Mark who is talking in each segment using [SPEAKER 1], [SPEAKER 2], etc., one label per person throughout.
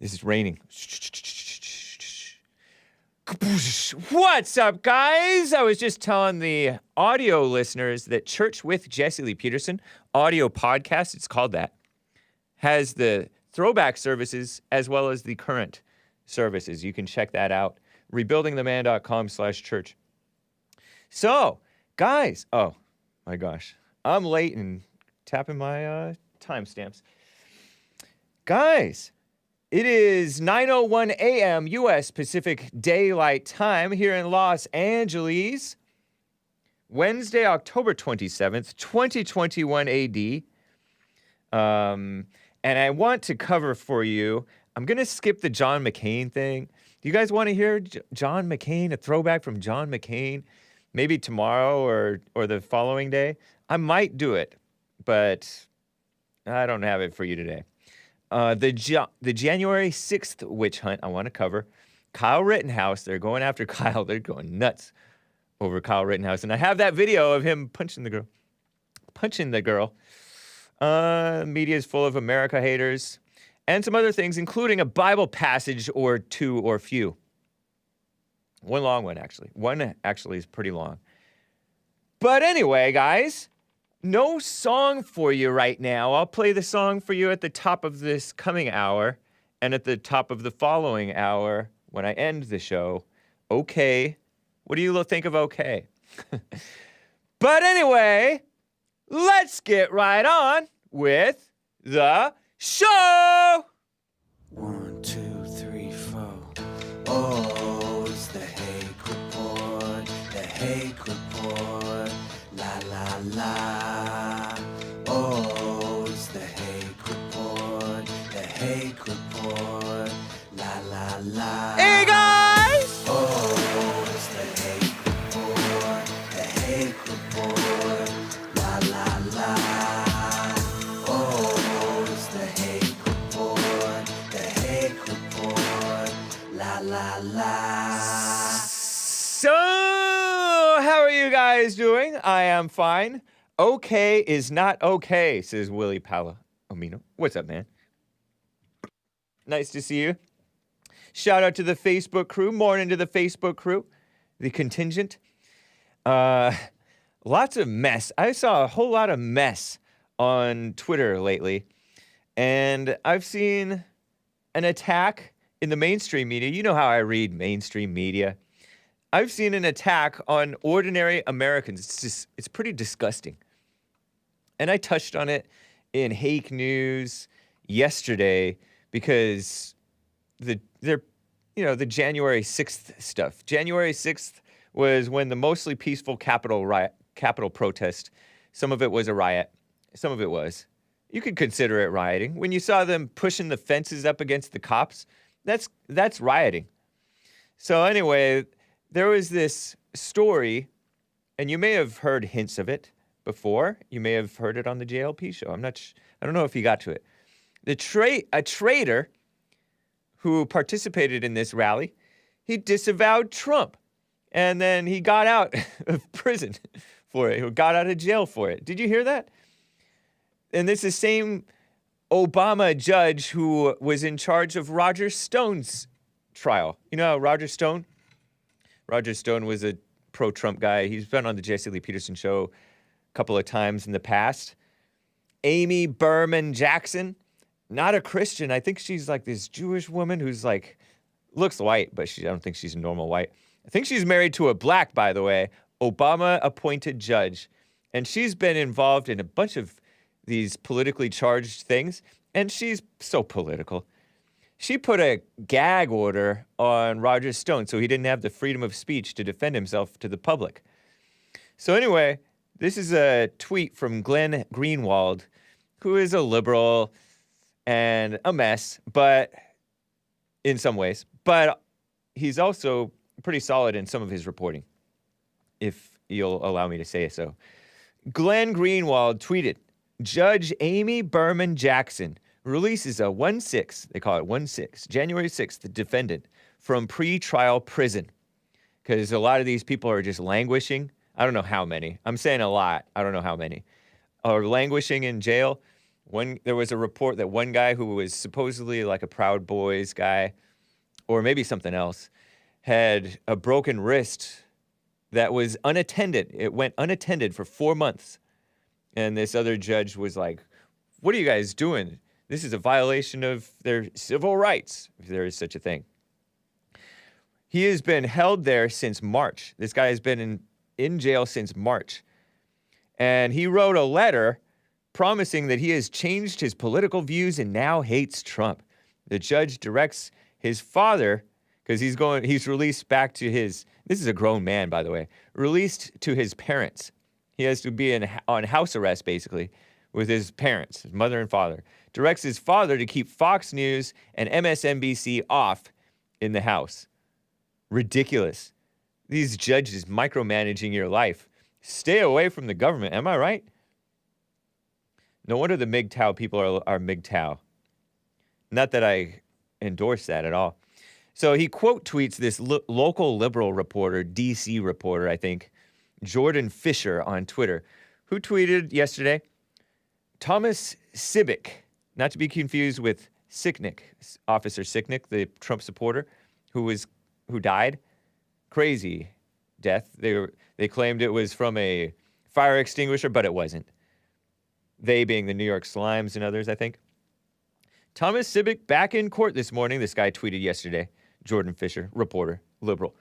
[SPEAKER 1] This is raining. What's up, guys? I was just telling the audio listeners that Church with Jesse Lee Peterson audio podcast, it's called that, has the throwback services as well as the current services. You can check that out. rebuildingtheman.com/church. So, guys, oh my gosh, I'm late and tapping my timestamps. Guys, it is 9:01 a.m. U.S. Pacific Daylight Time here in Los Angeles, Wednesday, October 27th, 2021 AD. And I want to cover for you, I'm going to skip the John McCain thing. Do you guys want to hear John McCain, a throwback from John McCain, maybe tomorrow or the following day? I might do it, but I don't have it for you today. The January 6th witch hunt I want to cover. Kyle Rittenhouse, they're going after Kyle. They're going nuts over Kyle Rittenhouse. And I have that video of him punching the girl. Media is full of America haters and some other things, including a Bible passage or two or few. One long one, actually. One actually is pretty long. But anyway, guys, no song for you right now. I'll play the song for you at the top of this coming hour and at the top of the following hour when I end the show. Okay. What do you think of okay? But anyway, let's get right on with the show.
[SPEAKER 2] 1, 2, 3, 4. Oh, it's the Hake Report. The Hake Report. La la la. Oh, it's the Hake Report. The Hake Report. La la la.
[SPEAKER 1] Hey guys!
[SPEAKER 2] Oh, it's the Hake Report. The Hake Report. La la la. Oh, it's the Hake Report. The Hake Report. La la la.
[SPEAKER 1] So, how are you guys doing? I am fine. Okay is not okay, says Willie Palomino. What's up, man? Nice to see you. Shout out to the Facebook crew. Morning to the Facebook crew. The contingent. Lots of mess. I saw a whole lot of mess on Twitter lately. And I've seen an attack in the mainstream media. You know how I read mainstream media. I've seen an attack on ordinary Americans. It's pretty disgusting. And I touched on it in Hake News yesterday because the January 6th stuff. January 6th was when the mostly peaceful Capitol protest, some of it was a riot, some of it was. You could consider it rioting. When you saw them pushing the fences up against the cops, that's rioting. So anyway, there was this story, and you may have heard hints of it before. You may have heard it on the JLP show. I don't know if you got to it. A traitor who participated in this rally, he disavowed Trump, and then he got out of prison for it. He got out of jail for it. Did you hear that? And this is the same Obama judge who was in charge of Roger Stone's trial. You know Roger Stone? Roger Stone was a pro-Trump guy. He's been on the Jesse Lee Peterson show a couple of times in the past. Amy Berman Jackson, not a Christian. I think she's like this Jewish woman who's like, looks white, but I don't think she's normal white. I think she's married to a black, by the way, Obama-appointed judge. And she's been involved in a bunch of these politically charged things, and she's so political. She put a gag order on Roger Stone so he didn't have the freedom of speech to defend himself to the public. So anyway, this is a tweet from Glenn Greenwald, who is a liberal and a mess, but in some ways. But he's also pretty solid in some of his reporting, if you'll allow me to say so. Glenn Greenwald tweeted, Judge Amy Berman Jackson releases a 1/6, they call it 1/6, January 6th, the defendant from pre-trial prison. Because a lot of these people are just languishing. I don't know how many. I'm saying a lot. I don't know how many. Are languishing in jail. There was a report that one guy who was supposedly like a Proud Boys guy, or maybe something else, had a broken wrist that was unattended. It went unattended for 4 months. And this other judge was like, what are you guys doing? This is a violation of their civil rights, if there is such a thing. He has been held there since March. This guy has been in jail since March. And he wrote a letter promising that he has changed his political views and now hates Trump. The judge directs his father, because he's released back to this is a grown man, by the way, released to his parents. He has to be on house arrest, basically, with his parents, his mother and father. Directs his father to keep Fox News and MSNBC off in the house. Ridiculous. These judges micromanaging your life. Stay away from the government, am I right? No wonder the MGTOW people are MGTOW. Not that I endorse that at all. So he quote tweets this local liberal reporter, DC reporter, I think, Jordan Fisher on Twitter, who tweeted yesterday, Thomas Sibick, not to be confused with Sicknick, Officer Sicknick, the Trump supporter, who died. Crazy death. They claimed it was from a fire extinguisher, but it wasn't. They being the New York Slimes and others, I think. Thomas Sibick back in court this morning, this guy tweeted yesterday. Jordan Fisher, reporter, liberal.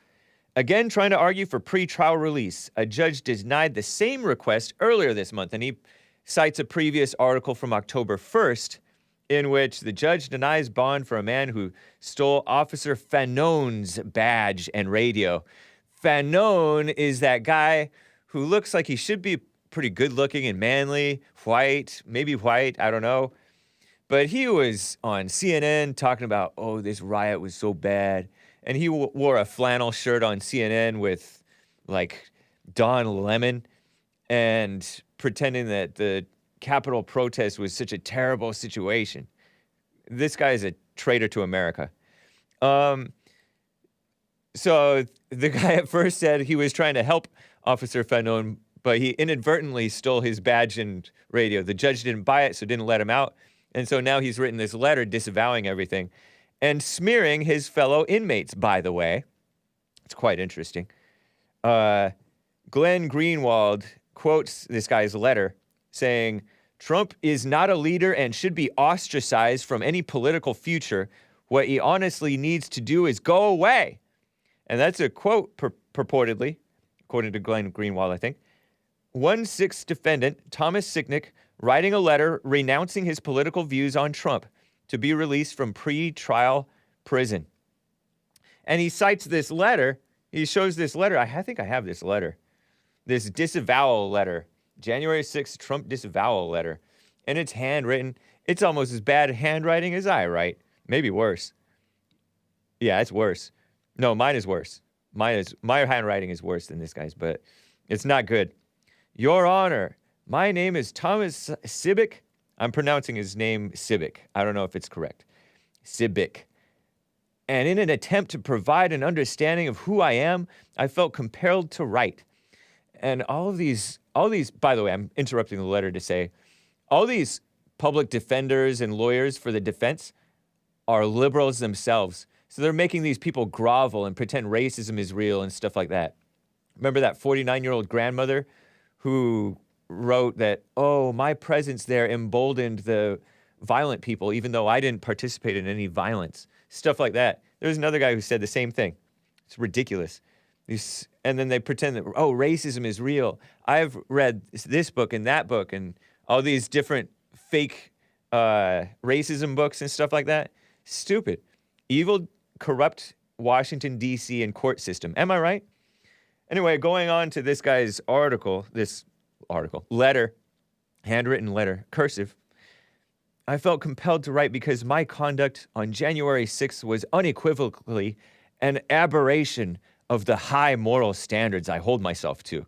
[SPEAKER 1] Again, trying to argue for pre-trial release. A judge denied the same request earlier this month, and he cites a previous article from October 1st in which the judge denies bond for a man who stole Officer Fanon's badge and radio. Fanon is that guy who looks like he should be pretty good-looking and manly, white, I don't know. But he was on CNN talking about, oh, this riot was so bad. And he wore a flannel shirt on CNN with, like, Don Lemon and pretending that the Capitol protest was such a terrible situation. This guy is a traitor to America. So the guy at first said he was trying to help Officer Fanon, but he inadvertently stole his badge and radio. The judge didn't buy it, so didn't let him out. And so now he's written this letter disavowing everything and smearing his fellow inmates, by the way. It's quite interesting. Glenn Greenwald quotes this guy's letter saying, Trump is not a leader and should be ostracized from any political future. What he honestly needs to do is go away. And that's a quote purportedly, according to Glenn Greenwald, I think. 1/6 defendant, Thomas Sicknick, writing a letter renouncing his political views on Trump to be released from pre-trial prison. And he cites this letter. He shows this letter. I think I have this letter. This disavowal letter. January 6th Trump disavowal letter. And it's handwritten. It's almost as bad handwriting as I write. Maybe worse. Yeah, it's worse. No, mine is worse. My handwriting is worse than this guy's, but it's not good. Your Honor, my name is Thomas Sibick. I'm pronouncing his name Sibick. I don't know if it's correct. Sibick. And in an attempt to provide an understanding of who I am, I felt compelled to write. And all these, by the way, I'm interrupting the letter to say, all these public defenders and lawyers for the defense are liberals themselves. So they're making these people grovel and pretend racism is real and stuff like that. Remember that 49-year-old grandmother who wrote that, oh, my presence there emboldened the violent people, even though I didn't participate in any violence. Stuff like that. There's another guy who said the same thing. It's ridiculous. And then they pretend that, oh, racism is real. I've read this book and that book and all these different fake racism books and stuff like that. Stupid. Evil, corrupt Washington, D.C. and court system. Am I right? Anyway, going on to this guy's letter, handwritten letter, cursive. I felt compelled to write because my conduct on January 6th was unequivocally an aberration of the high moral standards I hold myself to.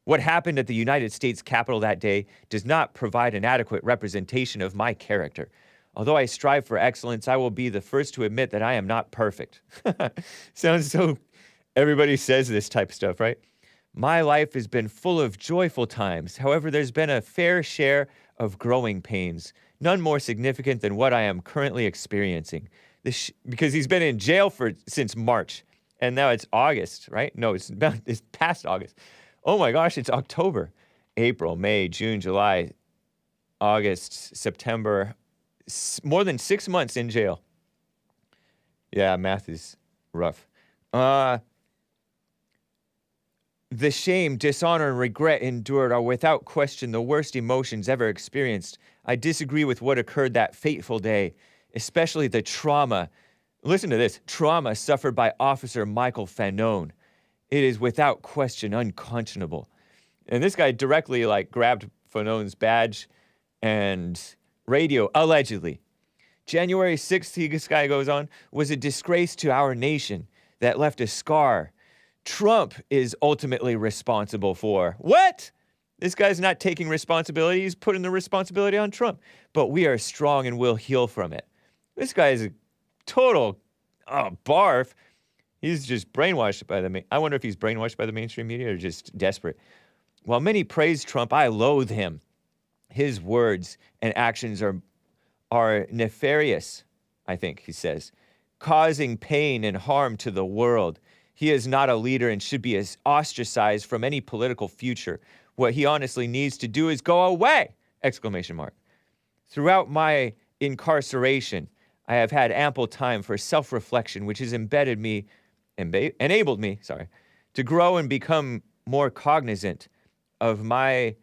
[SPEAKER 1] What happened at the United States Capitol that day does not provide an adequate representation of my character. Although I strive for excellence, I will be the first to admit that I am not perfect. Sounds so... Everybody says this type of stuff, right? My life has been full of joyful times. However, there's been a fair share of growing pains. none more significant than what I am currently experiencing. Because he's been in jail since March, and now it's August, right? No, it's past August. Oh my gosh, it's October, April, May, June, July, August, September. More than 6 months in jail. Yeah, math is rough. The shame, dishonor, and regret endured are without question the worst emotions ever experienced. I disagree with what occurred that fateful day, especially the trauma. Listen to this. Trauma suffered by Officer Michael Fanone. It is without question unconscionable. And this guy directly grabbed Fanone's badge and radio, allegedly. January 6th, this guy goes on, was a disgrace to our nation that left a scar. Trump is ultimately responsible for. What? This guy's not taking responsibility. He's putting the responsibility on Trump. But we are strong and will heal from it. This guy is a total barf. He's just brainwashed by I wonder if he's brainwashed by the mainstream media or just desperate. While many praise Trump, I loathe him. His words and actions are nefarious, I think he says, causing pain and harm to the world. He is not a leader and should be ostracized from any political future. What he honestly needs to do is go away! ! Throughout my incarceration, I have had ample time for self-reflection, which has enabled me, to grow and become more cognizant of my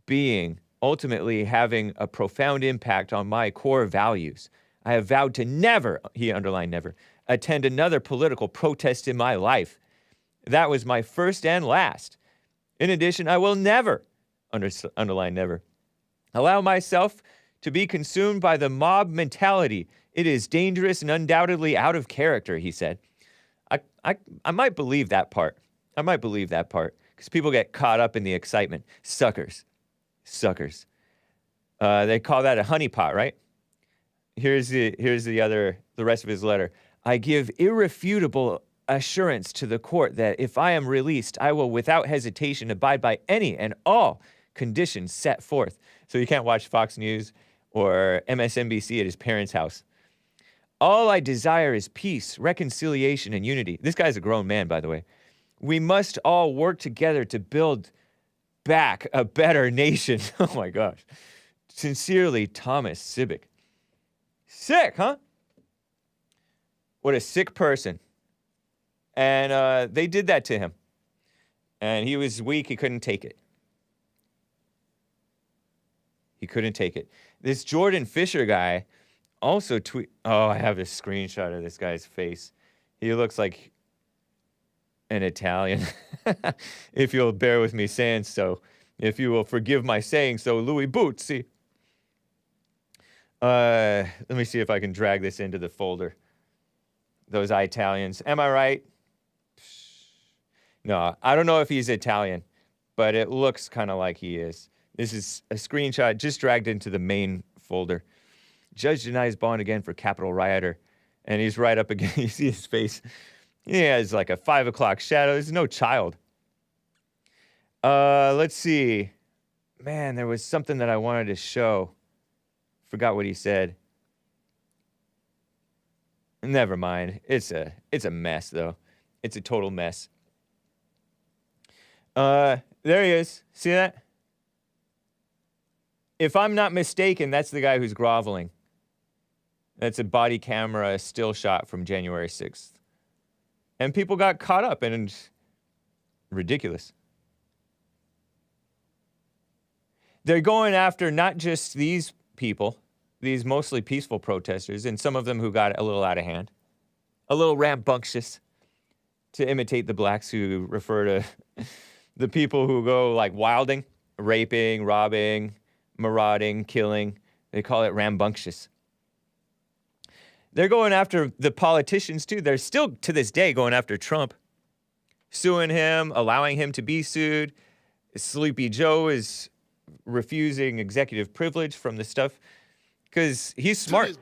[SPEAKER 1] being, ultimately having a profound impact on my core values. I have vowed to never, he underlined never, attend another political protest in my life. That was my first and last. In addition, I will never, underline never, allow myself to be consumed by the mob mentality. It is dangerous and undoubtedly out of character, he said. I might believe that part. Because people get caught up in the excitement. Suckers. They call that a honeypot, right? Here's the rest of his letter. I give irrefutable assurance to the court that if I am released, I will without hesitation abide by any and all conditions set forth. So you can't watch Fox News or MSNBC at his parents' house. All I desire is peace, reconciliation, and unity. This guy's a grown man, by the way. We must all work together to build back a better nation. Oh my gosh. Sincerely, Thomas Sibbick. Sick, huh? What a sick person. And they did that to him. And he was weak. He couldn't take it. This Jordan Fisher guy also Oh, I have a screenshot of this guy's face. He looks like an Italian. If you'll bear with me saying so. If you will forgive my saying so, Louis Bootsy. Let me see if I can drag this into the folder. Those Italians. Am I right? No, I don't know if he's Italian, but it looks kind of like he is. This is a screenshot just dragged into the main folder. Judge denies bond again for Capitol rioter. And he's right up again. You see his face. He has like a 5 o'clock shadow. There's no child. Let's see. Man, there was something that I wanted to show. Forgot what he said. Never mind. It's a mess, though. It's a total mess. There he is. See that? If I'm not mistaken, that's the guy who's groveling. That's a body camera still shot from January 6th. And people got caught up in it. Ridiculous. They're going after not just these people, these mostly peaceful protesters, and some of them who got a little out of hand, a little rambunctious, to imitate the blacks who refer to the people who go like wilding, raping, robbing, marauding, killing. They call it rambunctious. They're going after the politicians, too. They're still, to this day, going after Trump, suing him, allowing him to be sued. Sleepy Joe is refusing executive privilege from the stuff because he's smart.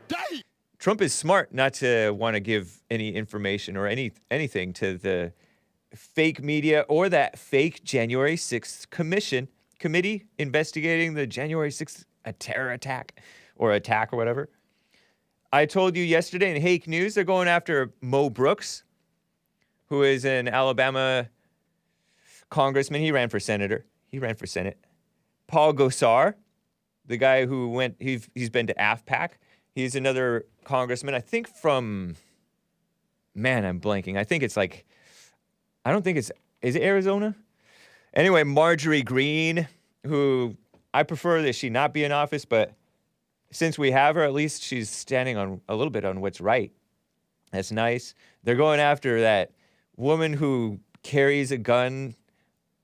[SPEAKER 1] Trump is smart not to want to give any information or anything to the fake media or that fake January 6th committee investigating the January 6th terror attack. or attack or whatever. I told you yesterday in Hake News, they're going after Mo Brooks, who is an Alabama congressman. He ran for senator. He ran for Senate. Paul Gosar, the guy who he's been to AFPAC. He's another congressman, I think from, man, I'm blanking. I think it's like, I don't think is it Arizona? Anyway, Marjorie Greene, who I prefer that she not be in office, but since we have her, at least she's standing on a little bit on what's right. That's nice. They're going after that woman who carries a gun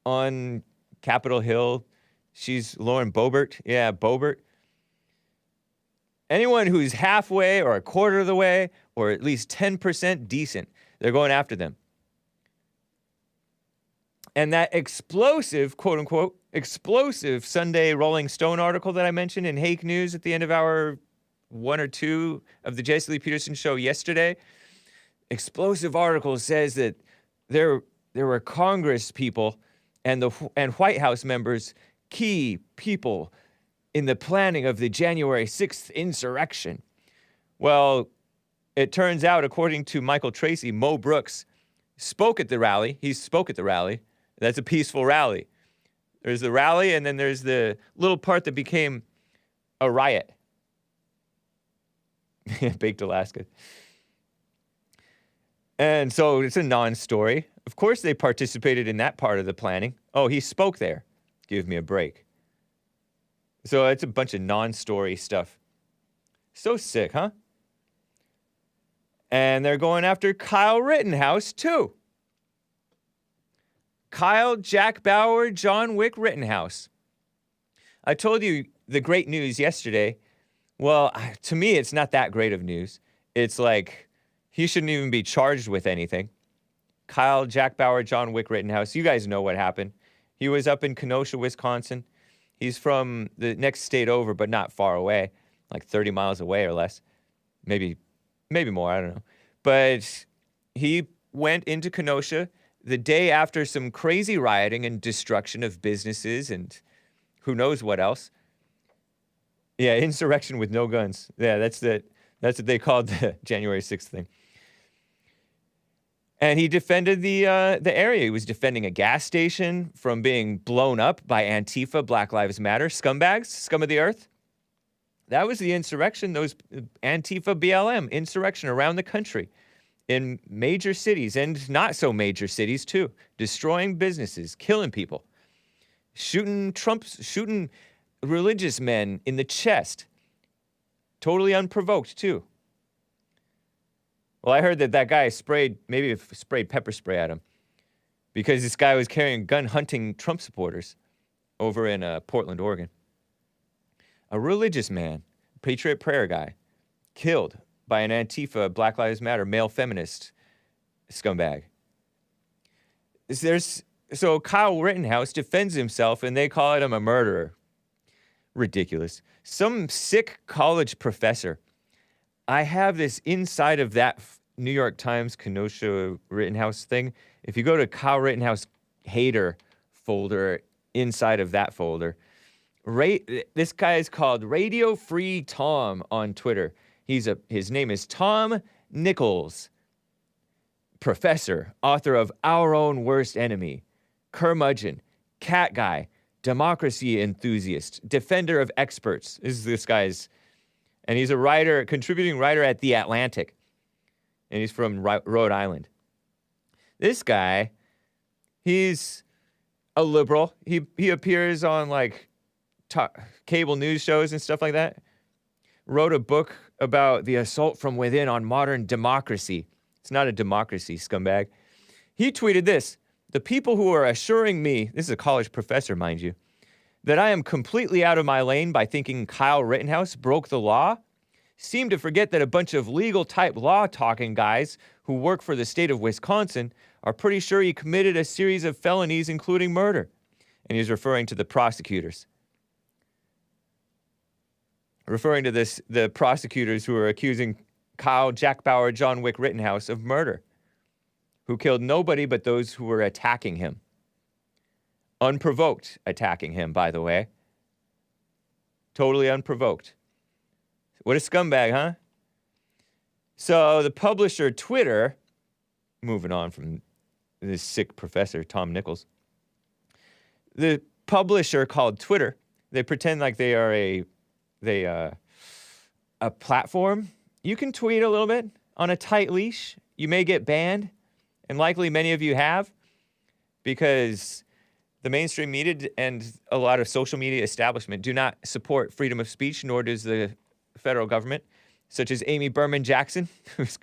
[SPEAKER 1] on Capitol Hill. She's Lauren Boebert. Yeah, Boebert. Anyone who's halfway or a quarter of the way or at least 10% decent, they're going after them. And that explosive, quote unquote, explosive Sunday Rolling Stone article that I mentioned in Hake News at the end of hour 1 or 2 of the Jesse Lee Peterson show yesterday, explosive article says that there were Congress people and White House members, key people in the planning of the January 6th insurrection. Well, it turns out, according to Michael Tracy, Mo Brooks spoke at the rally. He spoke at the rally. That's a peaceful rally. There's the rally, and then there's the little part that became a riot. Baked Alaska. And so it's a non-story. Of course they participated in that part of the planning. Oh, he spoke there. Give me a break. So it's a bunch of non-story stuff. So sick, huh? And they're going after Kyle Rittenhouse, too. Kyle, Jack Bauer, John Wick Rittenhouse. I told you the great news yesterday. Well, to me, it's not that great of news. It's like he shouldn't even be charged with anything. Kyle, Jack Bauer, John Wick Rittenhouse. You guys know what happened. He was up in Kenosha, Wisconsin. He's from the next state over, but not far away, like 30 miles away or less. Maybe more, I don't know. But he went into Kenosha the day after some crazy rioting and destruction of businesses and who knows what else. Yeah, insurrection with no guns. Yeah, that's what they called the January 6th thing. And he defended the area. He was defending a gas station from being blown up by Antifa, Black Lives Matter, scumbags, scum of the earth. That was the insurrection, those Antifa BLM, insurrection around the country in major cities and not so major cities too, destroying businesses, killing people, shooting religious men in the chest, totally unprovoked too. Well, I heard that guy sprayed pepper spray at him because this guy was carrying a gun hunting Trump supporters over in Portland, Oregon. A religious man, Patriot Prayer guy, killed by an Antifa, Black Lives Matter, male feminist scumbag. So Kyle Rittenhouse defends himself and they call him a murderer. Ridiculous. Some sick college professor. I have this inside of that New York Times Kenosha Rittenhouse thing. If you go to Kyle Rittenhouse hater folder, inside of that folder, this guy is called Radio Free Tom on Twitter. His name is Tom Nichols, professor, author of Our Own Worst Enemy, Curmudgeon, Cat Guy, Democracy Enthusiast, Defender of Experts. This guy's, and he's a writer, contributing writer at The Atlantic, and he's from Rhode Island. This guy, he's a liberal. He appears on like cable news shows and stuff like that. Wrote a book about the assault from within on modern democracy. It's not a democracy, scumbag. He tweeted this: the people who are assuring me, this is a college professor, mind you, that I am completely out of my lane by thinking Kyle Rittenhouse broke the law, seem to forget that a bunch of legal-type law-talking guys who work for the state of Wisconsin are pretty sure he committed a series of felonies, including murder. And he's referring to the prosecutors. Referring to the prosecutors who are accusing Kyle, Jack Bauer, John Wick Rittenhouse of murder, who killed nobody but those who were attacking him. Unprovoked attacking him, by the way. Totally unprovoked. What a scumbag, huh? So the publisher Twitter, moving on from this sick professor, Tom Nichols, the publisher called Twitter, they pretend like they are a platform. You can tweet a little bit on a tight leash. You may get banned, and likely many of you have, because the mainstream media and a lot of social media establishment do not support freedom of speech, nor does the federal government, such as Amy Berman Jackson, who's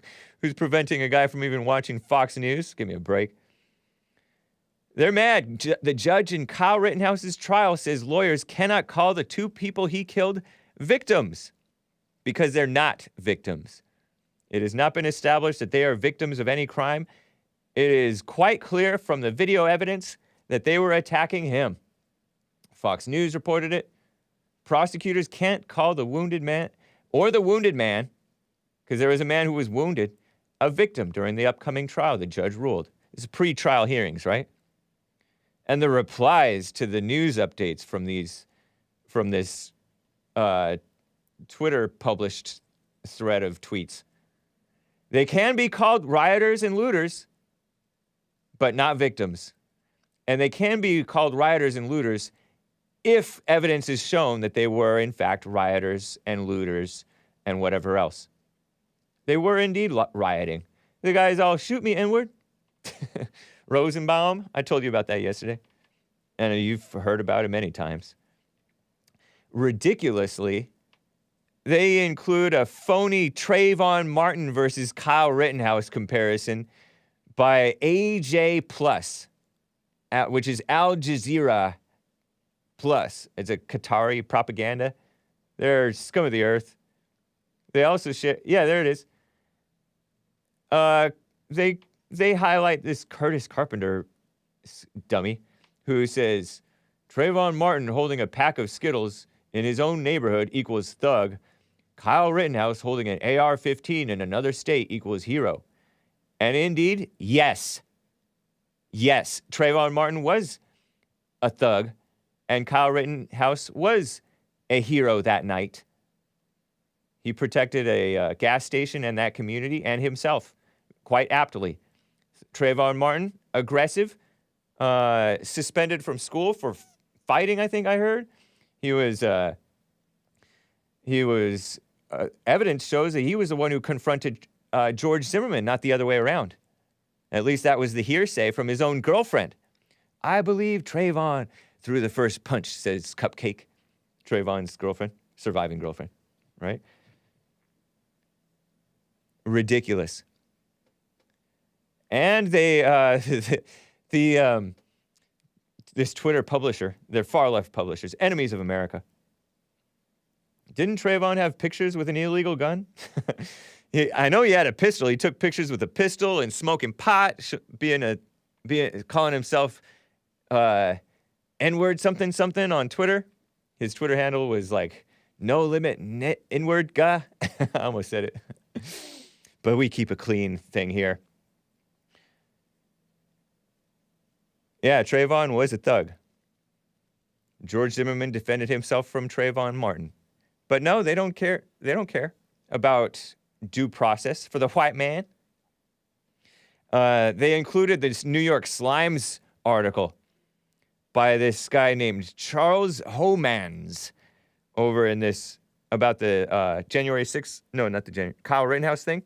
[SPEAKER 1] preventing a guy from even watching Fox News. Give me a break. They're mad. The judge in Kyle Rittenhouse's trial says lawyers cannot call the two people he killed victims because they're not victims. It has not been established that they are victims of any crime. It is quite clear from the video evidence that they were attacking him. Fox News reported it. Prosecutors can't call the wounded man or the wounded man, because there was a man who was wounded, a victim during the upcoming trial, the judge ruled. It's pre-trial hearings, right? And the replies to the news updates from this Twitter published thread of tweets. They can be called rioters and looters, but not victims. And they can be called rioters and looters if evidence is shown that they were, in fact, rioters and looters and whatever else. They were indeed rioting. The guy's all, shoot me inward. Rosenbaum, I told you about that yesterday. And you've heard about it many times. Ridiculously, they include a phony Trayvon Martin versus Kyle Rittenhouse comparison by AJ Plus, which is Al Jazeera Plus. It's a Qatari propaganda. They're scum of the earth. They also share, yeah, there it is. They highlight this Curtis Carpenter dummy who says, Trayvon Martin holding a pack of Skittles in his own neighborhood equals thug. Kyle Rittenhouse holding an AR-15 in another state equals hero. And indeed, yes, Trayvon Martin was a thug, and Kyle Rittenhouse was a hero that night. He protected a gas station and that community and himself quite aptly. Trayvon Martin, aggressive, suspended from school for fighting, I think I heard. He was evidence shows that he was the one who confronted George Zimmerman, not the other way around. At least that was the hearsay from his own girlfriend. I believe Trayvon threw the first punch, says Cupcake, Trayvon's girlfriend, surviving girlfriend, right? Ridiculous. And they, this Twitter publisher, they're far left publishers, enemies of America. Didn't Trayvon have pictures with an illegal gun? I know he had a pistol. He took pictures with a pistol and smoking pot, calling himself N-word something on Twitter. His Twitter handle was like, no limit inward guy. I almost said it. But we keep a clean thing here. Yeah, Trayvon was a thug. George Zimmerman defended himself from Trayvon Martin. But no, they don't care. They don't care about due process for the white man. They included this New York Slimes article by this guy named Charles Homans over in this, about the January 6th, no, not the January, Kyle Rittenhouse thing.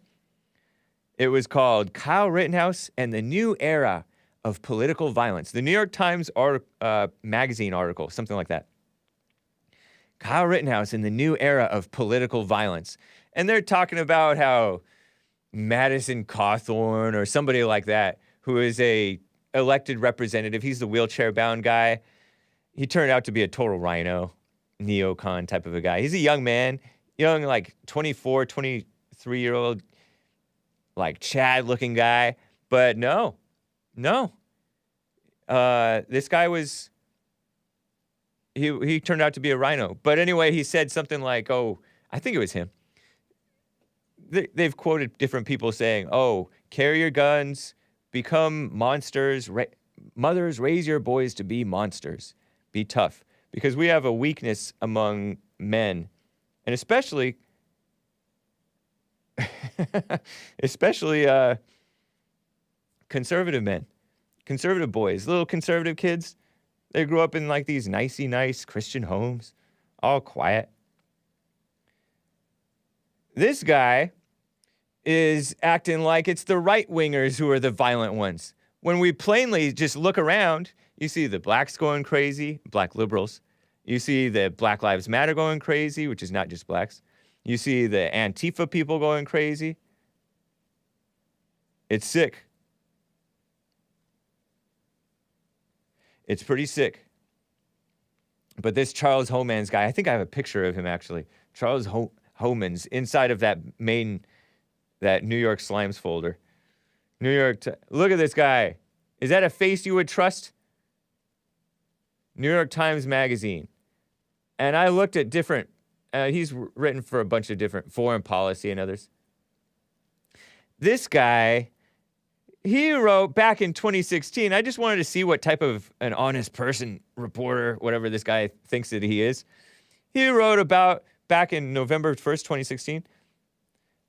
[SPEAKER 1] It was called Kyle Rittenhouse and the New Era of Political Violence. The New York Times magazine article, something like that. Kyle Rittenhouse in the New Era of Political Violence. And they're talking about how Madison Cawthorn or somebody like that, who is a elected representative, he's the wheelchair-bound guy. He turned out to be a total rhino, neocon type of a guy. He's a young man, young, like 24, 23-year-old, like Chad-looking guy. But no. This guy was, he turned out to be a rhino. But anyway, he said something like, oh, I think it was him. They've quoted different people saying, oh, carry your guns, become monsters, mothers, raise your boys to be monsters, be tough. Because we have a weakness among men, and especially Especially conservative men, conservative boys, little conservative kids. They grew up in like these nicey nice Christian homes, all quiet. This guy is acting like it's the right-wingers who are the violent ones. When we plainly just look around, you see the blacks going crazy, black liberals. You see the Black Lives Matter going crazy, which is not just blacks. You see the Antifa people going crazy. It's sick. It's pretty sick. But this Charles Homans guy, I think I have a picture of him actually. Charles Homans inside of that New York Slimes folder. Look at this guy. Is that a face you would trust? New York Times Magazine. And I looked at different, he's written for a bunch of different foreign policy and others. This guy, he wrote back in 2016, I just wanted to see what type of an honest person, reporter, whatever this guy thinks that he is. He wrote about, back in November 1st, 2016,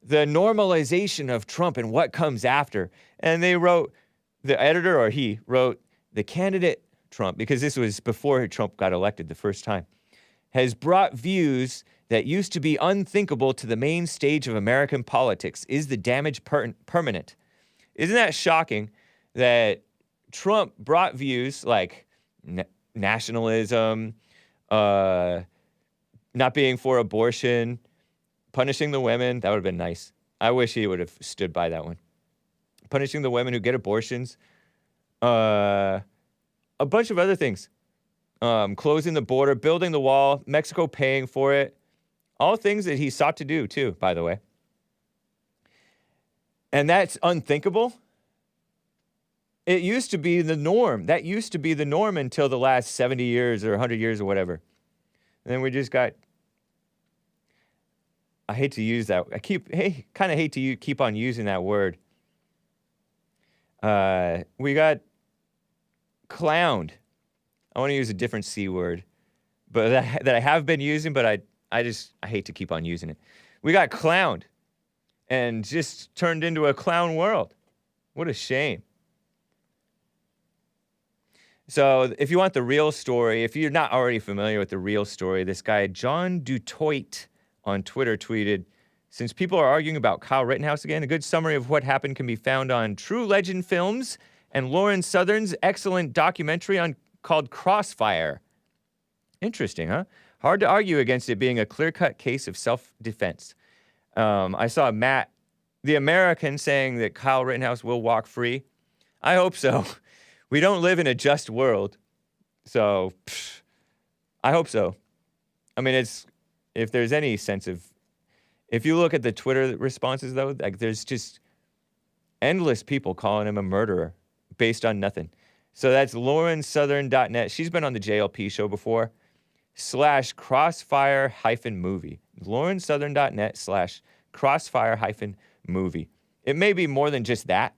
[SPEAKER 1] the normalization of Trump and what comes after. And they wrote, the editor, or he wrote, the candidate Trump, because this was before Trump got elected the first time, has brought views that used to be unthinkable to the main stage of American politics. Is the damage permanent? Isn't that shocking that Trump brought views like nationalism, not being for abortion, punishing the women? That would have been nice. I wish he would have stood by that one. Punishing the women who get abortions. A bunch of other things. Closing the border, building the wall, Mexico paying for it. All things that he sought to do, too, by the way. And that's unthinkable. It used to be the norm. That used to be the norm until the last 70 years or 100 years or whatever. And then we just got... I hate to use that. Kind of hate to keep on using that word. We got clowned. I want to use a different C word, but that I have been using, but I hate to keep on using it. We got clowned and just turned into a clown world. What a shame. So if you want the real story, if you're not already familiar with the real story, this guy, John Dutoit, on Twitter tweeted, since people are arguing about Kyle Rittenhouse again, a good summary of what happened can be found on True Legend Films and Lauren Southern's excellent documentary called Crossfire. Interesting, huh? Hard to argue against it being a clear-cut case of self-defense. I saw Matt, the American, saying that Kyle Rittenhouse will walk free. I hope so. We don't live in a just world. So, I hope so. I mean, if there's any sense of... If you look at the Twitter responses, though, like there's just endless people calling him a murderer based on nothing. So that's laurensouthern.net. She's been on the JLP show before. /crossfire-movie. laurensouthern.net /crossfire-movie. It may be more than just that.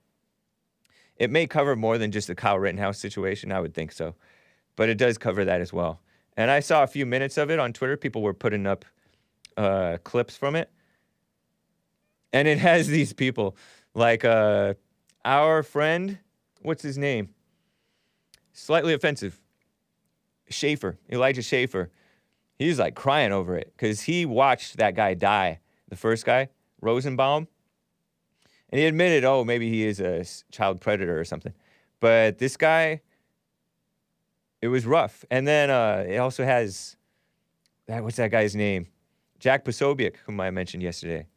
[SPEAKER 1] It may cover more than just the Kyle Rittenhouse situation. I would think so. But it does cover that as well. And I saw a few minutes of it on Twitter. People were putting up clips from it. And it has these people like our friend, what's his name? Slightly offensive. Elijah Schaefer. He's like crying over it because he watched that guy die. The first guy, Rosenbaum. And he admitted, maybe he is a child predator or something. But this guy, it was rough. And then it also has, what's that guy's name? Jack Posobiec, whom I mentioned yesterday.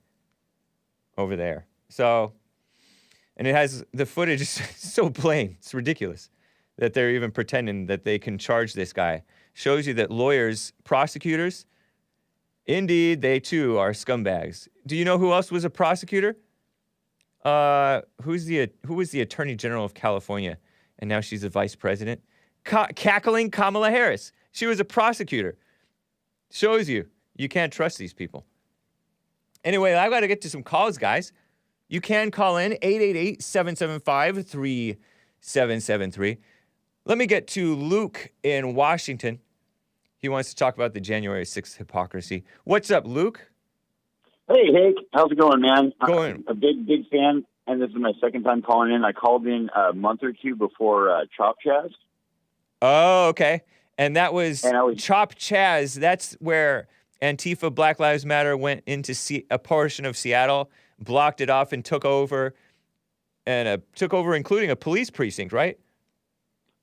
[SPEAKER 1] Over there. So, and it has, the footage is so plain. It's ridiculous that they're even pretending that they can charge this guy. Shows you that lawyers, prosecutors, indeed, they too are scumbags. Do you know who else was a prosecutor? Who was the Attorney General of California? And now she's the vice president. Cackling Kamala Harris. She was a prosecutor. Shows you can't trust these people. Anyway, I've got to get to some calls, guys. You can call in 888-775-3773. Let me get to Luke in Washington. He wants to talk about the January 6th hypocrisy. What's up, Luke?
[SPEAKER 3] Hey, Hake, how's it going, man?
[SPEAKER 1] Going.
[SPEAKER 3] I'm a big fan, and this is my second time calling in. I called in a month or two before CHAZ.
[SPEAKER 1] Oh, okay. And that was
[SPEAKER 3] And I was-
[SPEAKER 1] CHAZ. That's where Antifa Black Lives Matter went into a portion of Seattle, blocked it off, and took over, including a police precinct, right?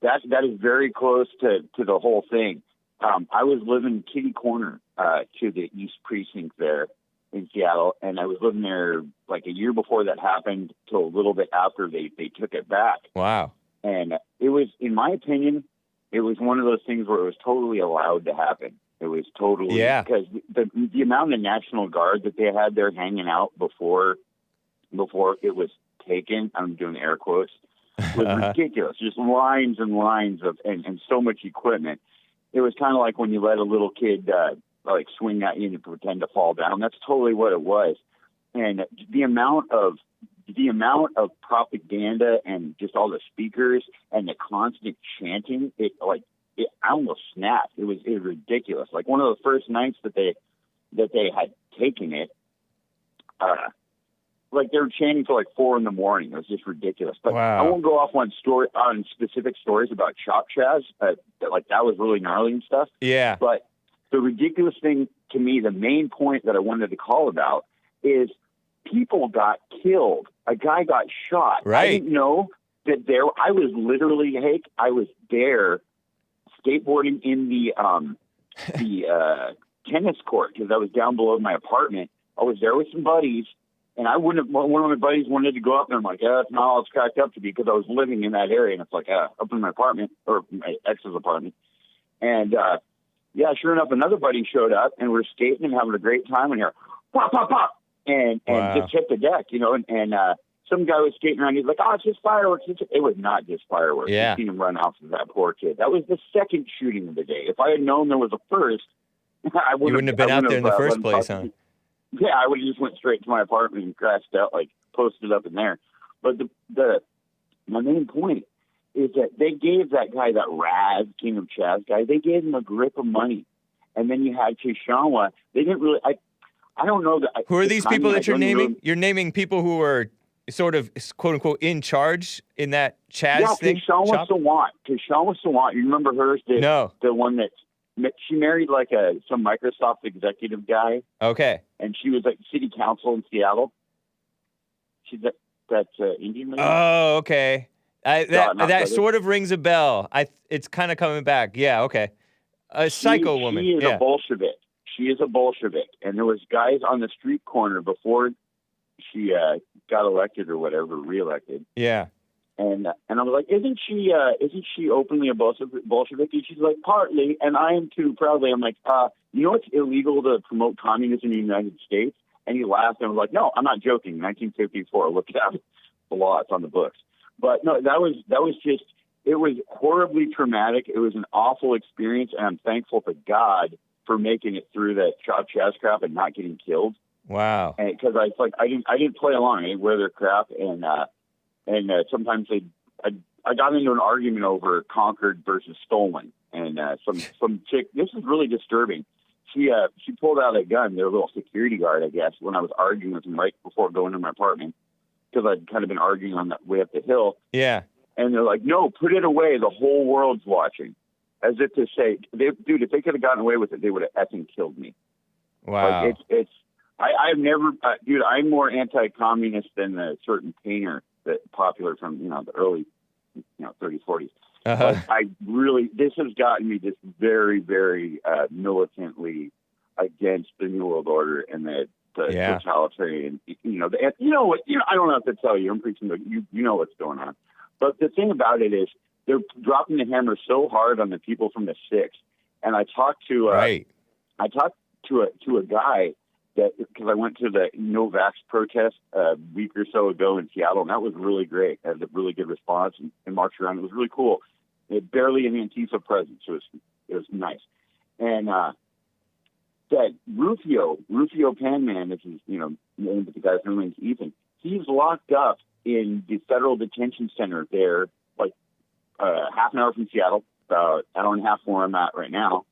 [SPEAKER 3] That is very close to the whole thing. I was living kitty corner to the East Precinct there in Seattle, and I was living there like a year before that happened till a little bit after they took it back.
[SPEAKER 1] Wow.
[SPEAKER 3] And it was, in my opinion, it was one of those things where it was totally allowed to happen. It was totally, because the amount of National Guard that they had there hanging out before it was taken, I'm doing air quotes, was ridiculous. Just lines and lines of, and so much equipment. It was kind of like when you let a little kid like swing at you and pretend to fall down. That's totally what it was. And the amount of propaganda and just all the speakers and the constant chanting, I almost snapped. It was ridiculous. Like one of the first nights that they had taken it, like they were chanting till like 4 a.m. It was just ridiculous. But
[SPEAKER 1] wow.
[SPEAKER 3] I won't go off on specific stories about CHAZ. Like that was really gnarly and stuff.
[SPEAKER 1] Yeah.
[SPEAKER 3] But the ridiculous thing to me, the main point that I wanted to call about is people got killed. A guy got shot.
[SPEAKER 1] Right.
[SPEAKER 3] I didn't know that there. I was literally, Hake, I was there skateboarding in the tennis court because I was down below my apartment. I was there with some buddies, and one of my buddies wanted to go up there. I'm like, it's not all it's cracked up to be, because I was living in that area, and it's like up in my apartment, or my ex's apartment. And sure enough, another buddy showed up, and we're skating and having a great time, and here, pop, pop, pop, and
[SPEAKER 1] wow.
[SPEAKER 3] just hit the deck, and some guy was skating around. He's like, it's just fireworks. It was not just fireworks.
[SPEAKER 1] Yeah.
[SPEAKER 3] I've seen him run off of that poor kid. That was the second shooting of the day. If I had known there was a first, you
[SPEAKER 1] wouldn't have been out there in the first place, huh?
[SPEAKER 3] Yeah, I would have just went straight to my apartment and crashed out, like posted up in there. But my main point is that they gave that guy, that Raz, King of CHAZ guy, they gave him a grip of money. And then you had Tishawa. They didn't really, I don't know.
[SPEAKER 1] Who are these people that you're naming?
[SPEAKER 3] Really,
[SPEAKER 1] you're naming people who are sort of, quote unquote, in charge in that CHAZ thing?
[SPEAKER 3] Tishawa Sawant. You remember her?
[SPEAKER 1] No.
[SPEAKER 3] The one that, she married like some Microsoft executive guy.
[SPEAKER 1] Okay.
[SPEAKER 3] And she was like city council in Seattle. She's that Indian lady.
[SPEAKER 1] Oh, okay. That sort of rings a bell. It's kind of coming back. Yeah, okay. A psycho woman.
[SPEAKER 3] She is a Bolshevik. She is a Bolshevik. And there was guys on the street corner before she got elected or whatever, reelected.
[SPEAKER 1] Yeah.
[SPEAKER 3] And I was like, isn't she openly a Bolshevik? And she's like, partly, and I am too, proudly. I'm like, you know it's illegal to promote communism in the United States? And he laughed and was like, no, I'm not joking. 1954, look it up. The law, it's on the books. But no, that was just, it was horribly traumatic. It was an awful experience, and I'm thankful to God for making it through that CHAZ crap and not getting killed.
[SPEAKER 1] Wow.
[SPEAKER 3] And because I didn't play along. I didn't wear their crap, and sometimes I got into an argument over conquered versus stolen, and some chick. This is really disturbing. She pulled out a gun, their little security guard, I guess, when I was arguing with him right before going to my apartment, because I'd kind of been arguing on the way up the hill.
[SPEAKER 1] Yeah. And
[SPEAKER 3] they're like, no, put it away. The whole world's watching. As if to say, dude, if they could have gotten away with it, they would have effing killed me.
[SPEAKER 1] Wow.
[SPEAKER 3] Like I've never, dude, I'm more anti-communist than a certain painter that popular from, the early, 30s, 40s.
[SPEAKER 1] Uh-huh.
[SPEAKER 3] But this has gotten me just very, very militantly against the New World Order and the totalitarian, I don't have to tell you, I'm preaching, but you know what's going on. But the thing about it is they're dropping the hammer so hard on the people from the six. And I talked to, to a guy because I went to the no Vaxx protest a week or so ago in Seattle, and that was really great. I had a really good response and marched around. It was really cool. It had barely an Antifa presence, so it was nice. And that Rufio Panman, this is, named the guy's name is Ethan. He's locked up in the federal detention center there, like half an hour from Seattle, about an hour and a half from where I'm at right now.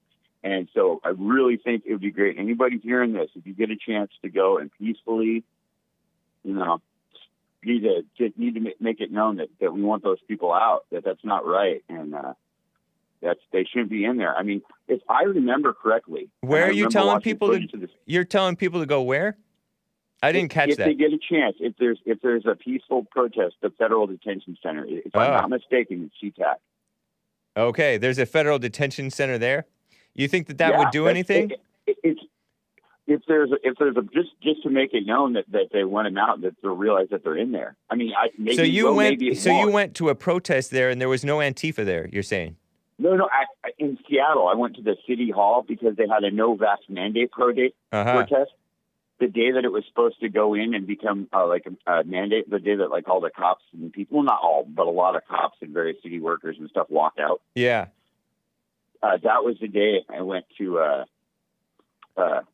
[SPEAKER 3] And so I really think it would be great. Anybody hearing this, if you get a chance to go and peacefully, you know, need to make it known that we want those people out, that's not right. And, they shouldn't be in there. I mean, if I remember correctly,
[SPEAKER 1] where are you telling people you're telling people to go where? I didn't catch that.
[SPEAKER 3] If they get a chance, if there's a peaceful protest, the Federal Detention Center, if I'm not mistaken, it's CTAC.
[SPEAKER 1] Okay, there's a Federal Detention Center there. You think that would do anything?
[SPEAKER 3] If there's a just to make it known that they want them out, that they'll realize that they're in there. I mean, you
[SPEAKER 1] went to a protest there, and there was no Antifa there. You're saying?
[SPEAKER 3] No. In Seattle, I went to the city hall because they had a no vax mandate protest. The day that it was supposed to go in and become like a mandate, the day that like all the cops and people, well, not all, but a lot of cops and various city workers and stuff walked out.
[SPEAKER 1] Yeah.
[SPEAKER 3] That was the day I went to the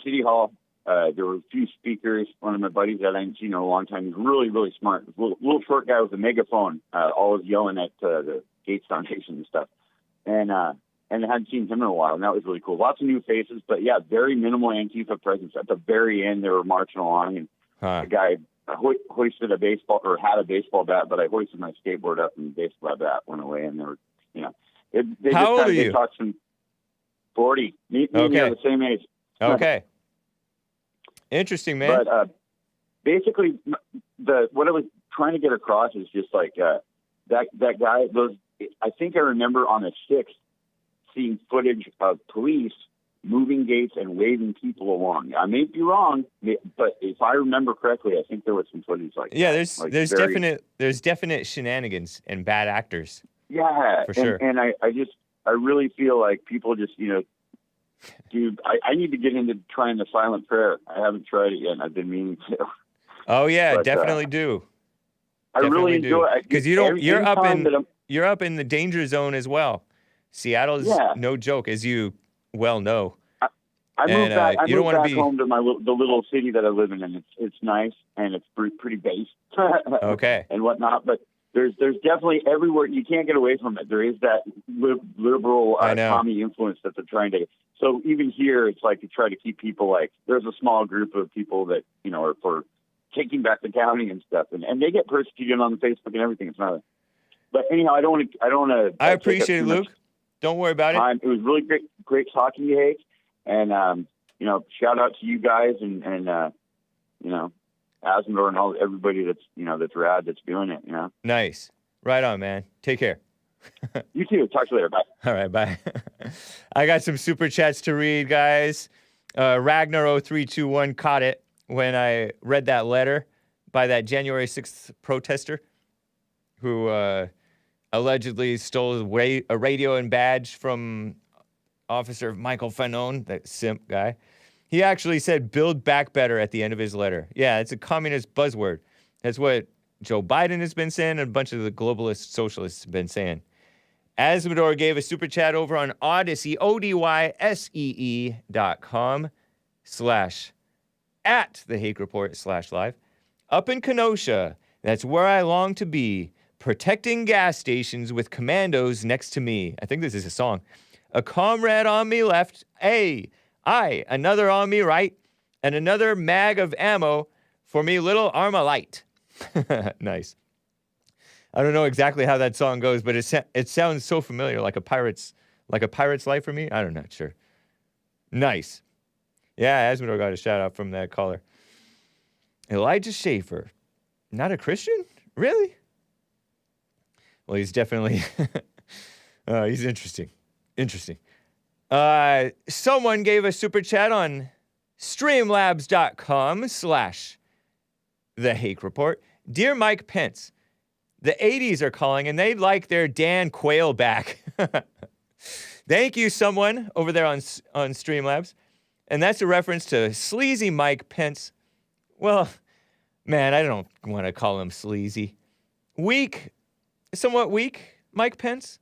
[SPEAKER 3] city hall. There were a few speakers. One of my buddies that I hadn't seen in a long time. He's really, really smart. Little short guy with a megaphone, always yelling at the Gates Foundation and stuff. And I hadn't seen him in a while, and that was really cool. Lots of new faces, but yeah, very minimal Antifa presence. At the very end, they were marching along, and the guy hoisted a baseball, or had a baseball bat, but I hoisted my skateboard up, and the baseball bat went away, and they were, you know.
[SPEAKER 1] How old are you?
[SPEAKER 3] They talked some 40. Me and the same age.
[SPEAKER 1] Okay. Interesting, man.
[SPEAKER 3] But basically, what I was trying to get across is just like that guy. I think I remember on the 6th seeing footage of police moving gates and waving people along. I may be wrong, but if I remember correctly, I think there was some footage like that.
[SPEAKER 1] There's definite shenanigans and bad actors.
[SPEAKER 3] Yeah,
[SPEAKER 1] for sure.
[SPEAKER 3] And I really feel like people just, you know, dude, I need to get into trying the silent prayer. I haven't tried it yet, and I've been meaning to.
[SPEAKER 1] Oh yeah, definitely do.
[SPEAKER 3] I really enjoy it
[SPEAKER 1] because you're up in the danger zone as well. Seattle is no joke, as you well know.
[SPEAKER 3] I moved back home to the little city that I live in, and it's nice, and it's pretty based.
[SPEAKER 1] Okay.
[SPEAKER 3] And whatnot, but there's definitely everywhere. You can't get away from it. There is that liberal commie influence that they're trying to. So even here, it's like to try to keep people like, there's a small group of people that, you know, are for taking back the county and stuff, and they get persecuted on Facebook and everything. It's not. But anyhow, I don't want to.
[SPEAKER 1] I appreciate it, Luke. Don't worry about it.
[SPEAKER 3] It was really great talking to you, Hake. And, you know, shout out to you guys and you know, Asmodor and everybody that's, you know, that's rad, that's doing it, you know.
[SPEAKER 1] Nice. Right on, man. Take care.
[SPEAKER 3] You too. Talk to you later. Bye.
[SPEAKER 1] All right, bye. I got some super chats to read, guys. Ragnar0321 caught it when I read that letter by that January 6th protester who allegedly stole a radio and badge from Officer Michael Fanon, that simp guy. He actually said, "Build back better" at the end of his letter. Yeah, it's a communist buzzword. That's what Joe Biden has been saying, and a bunch of the globalist socialists have been saying. Asmodor gave a super chat over on Odyssey, odyssey.com/@the_Hake Report/live. Up in Kenosha, that's where I long to be, protecting gas stations with commandos next to me. I think this is a song. A comrade on me left, another on me right, and another mag of ammo for me little Armalite. Nice. I don't know exactly how that song goes, but it sounds so familiar, like a pirate's life for me. I'm not sure. Nice. Yeah, Asmodor got a shout out from that caller. Elijah Schaefer, not a Christian? Really? Well, he's definitely he's interesting. Interesting. Someone gave a super chat on streamlabs.com/the Hake Report. Dear Mike Pence, the 80s are calling and they'd like their Dan Quayle back. Thank you, someone over there on Streamlabs. And that's a reference to sleazy Mike Pence. Well, man, I don't want to call him sleazy. Somewhat weak, Mike Pence.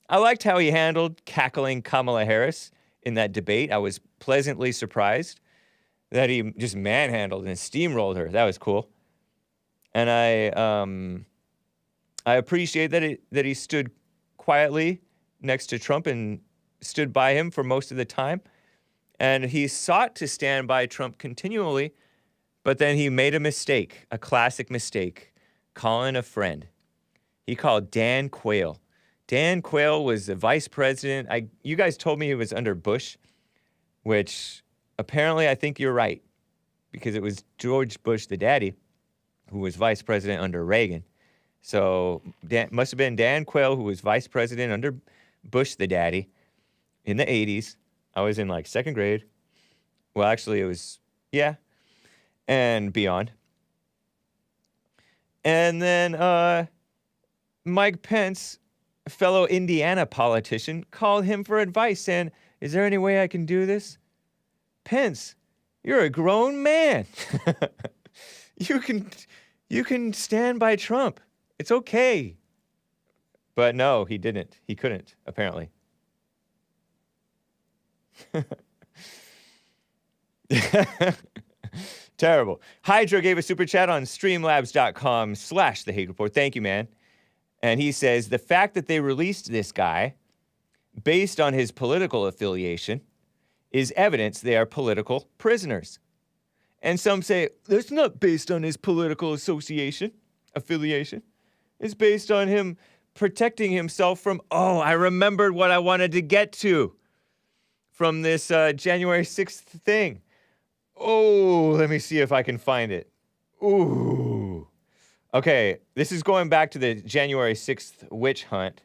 [SPEAKER 1] I liked how he handled cackling Kamala Harris in that debate. I was pleasantly surprised that he just manhandled and steamrolled her. That was cool. And I appreciate that he stood quietly next to Trump and stood by him for most of the time. And he sought to stand by Trump continually, but then he made a mistake, a classic mistake, calling a friend. He called Dan Quayle. Dan Quayle was the vice president. You guys told me he was under Bush, which apparently I think you're right, because it was George Bush, the daddy, who was vice president under Reagan. So must have been Dan Quayle, who was vice president under Bush, the daddy, in the 80s. I was in like second grade. Well, actually, it was, yeah, and beyond. And then Mike Pence, a fellow Indiana politician, called him for advice, saying, is there any way I can do this? Pence, you're a grown man. You can stand by Trump. It's okay. But no, he didn't. He couldn't, apparently. Terrible. Hydra gave a super chat on streamlabs.com/The Hake Report. Thank you, man. And he says, the fact that they released this guy based on his political affiliation is evidence they are political prisoners. And some say, that's not based on his political affiliation. It's based on him protecting himself from, I remembered what I wanted to get to from this January 6th thing. Let me see if I can find it. Okay, this is going back to the January 6th witch hunt.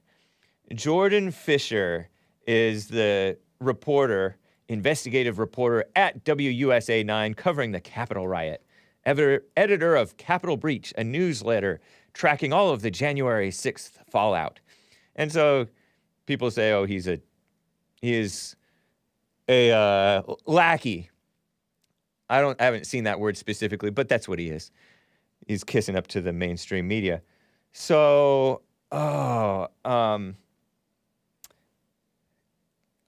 [SPEAKER 1] Jordan Fisher is the reporter, investigative reporter at WUSA 9 covering the Capitol riot. Editor of Capitol Breach, a newsletter tracking all of the January 6th fallout. And so people say, he is a lackey. I haven't seen that word specifically, but that's what he is. He's kissing up to the mainstream media. So,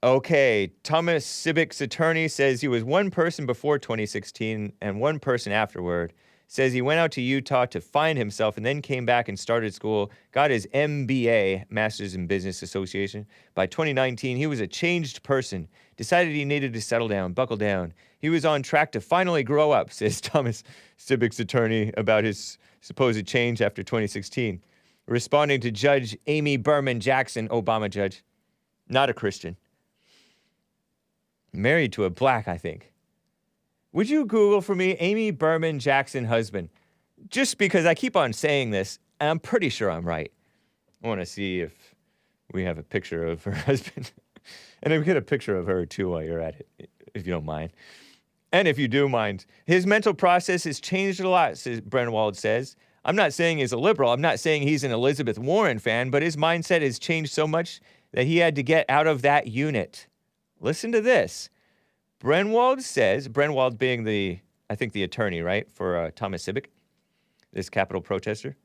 [SPEAKER 1] okay, Thomas Sibbick's attorney says he was one person before 2016 and one person afterward. Says he went out to Utah to find himself and then came back and started school, got his MBA, Master's in Business Association. By 2019, he was a changed person, decided he needed to settle down, buckle down. He was on track to finally grow up, says Thomas Sibbick's attorney about his supposed change after 2016. Responding to Judge Amy Berman Jackson, Obama judge, not a Christian. Married to a black, I think. Would you Google for me Amy Berman Jackson husband? Just because I keep on saying this, and I'm pretty sure I'm right. I want to see if we have a picture of her husband. And if we get a picture of her, too, while you're at it, if you don't mind. And if you do mind. His mental process has changed a lot, says Brenwald says. I'm not saying he's a liberal. I'm not saying he's an Elizabeth Warren fan, but his mindset has changed so much that he had to get out of that unit. Listen to this. Brenwald says, Brenwald being the attorney, right, for Thomas Sibbick, this Capitol protester,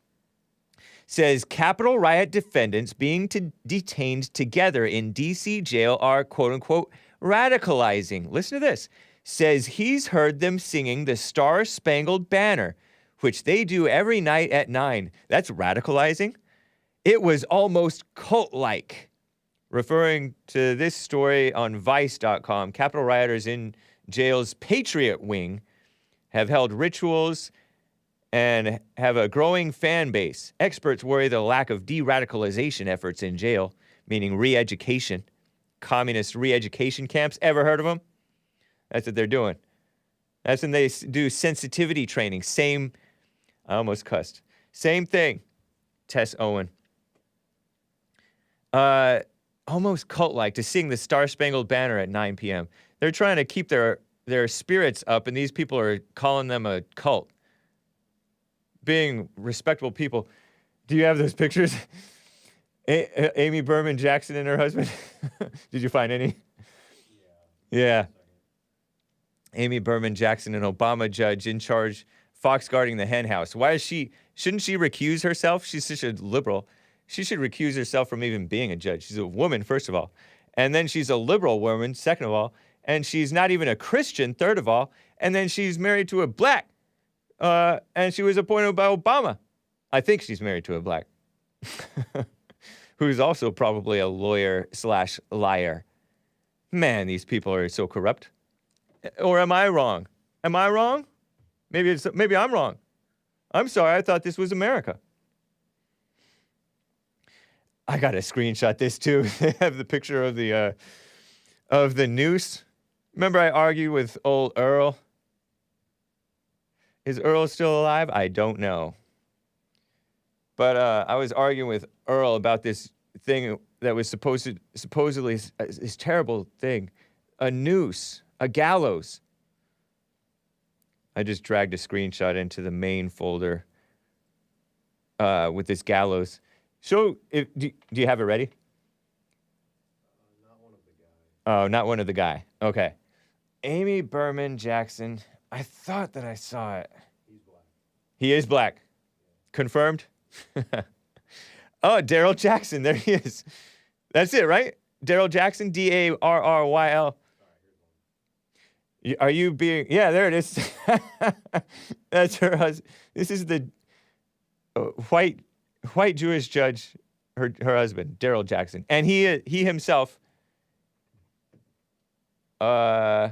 [SPEAKER 1] says Capitol riot defendants being detained together in D.C. jail are, quote-unquote, radicalizing. Listen to this. Says he's heard them singing the Star-Spangled Banner, which they do every night at 9. That's radicalizing? It was almost cult-like. Referring to this story on Vice.com, Capitol rioters in jail's Patriot Wing have held rituals and have a growing fan base. Experts worry the lack of de-radicalization efforts in jail, meaning re-education, communist re-education camps. Ever heard of them? That's what they're doing. That's when they do sensitivity training. I almost cussed. Same thing. Tess Owen. Almost cult-like to sing the Star-Spangled Banner at 9 p.m. They're trying to keep their spirits up, and these people are calling them a cult. Being respectable people. Do you have those pictures? Amy Berman Jackson and her husband? Did you find any? Yeah. Amy Berman Jackson, an Obama judge in charge, fox guarding the hen house. Shouldn't she recuse herself? She's such a liberal. She should recuse herself from even being a judge. She's a woman, first of all. And then she's a liberal woman, second of all. And she's not even a Christian, third of all. And then she's married to a black. And she was appointed by Obama. I think she's married to a black. Who's also probably a lawyer/liar. Man, these people are so corrupt. Or am I wrong? Am I wrong? Maybe I'm wrong. I'm sorry, I thought this was America. I gotta screenshot this too. They have the picture of the noose. Remember I argued with old Earl? Is Earl still alive? I don't know. But I was arguing with Earl about this thing that was supposedly this terrible thing. A noose, a gallows. I just dragged a screenshot into the main folder with this gallows. Do you have it ready?
[SPEAKER 4] Not one of the guys.
[SPEAKER 1] Oh, not one of the guy. Okay. Amy Berman Jackson. I thought that I saw it.
[SPEAKER 4] He's black.
[SPEAKER 1] He is black. Confirmed? Oh, Daryl Jackson. There he is. That's it, right? Daryl Jackson. Darryl. Are you being... Yeah, there it is. That's her husband. This is the white Jewish judge, her husband, Daryl Jackson. And he himself... a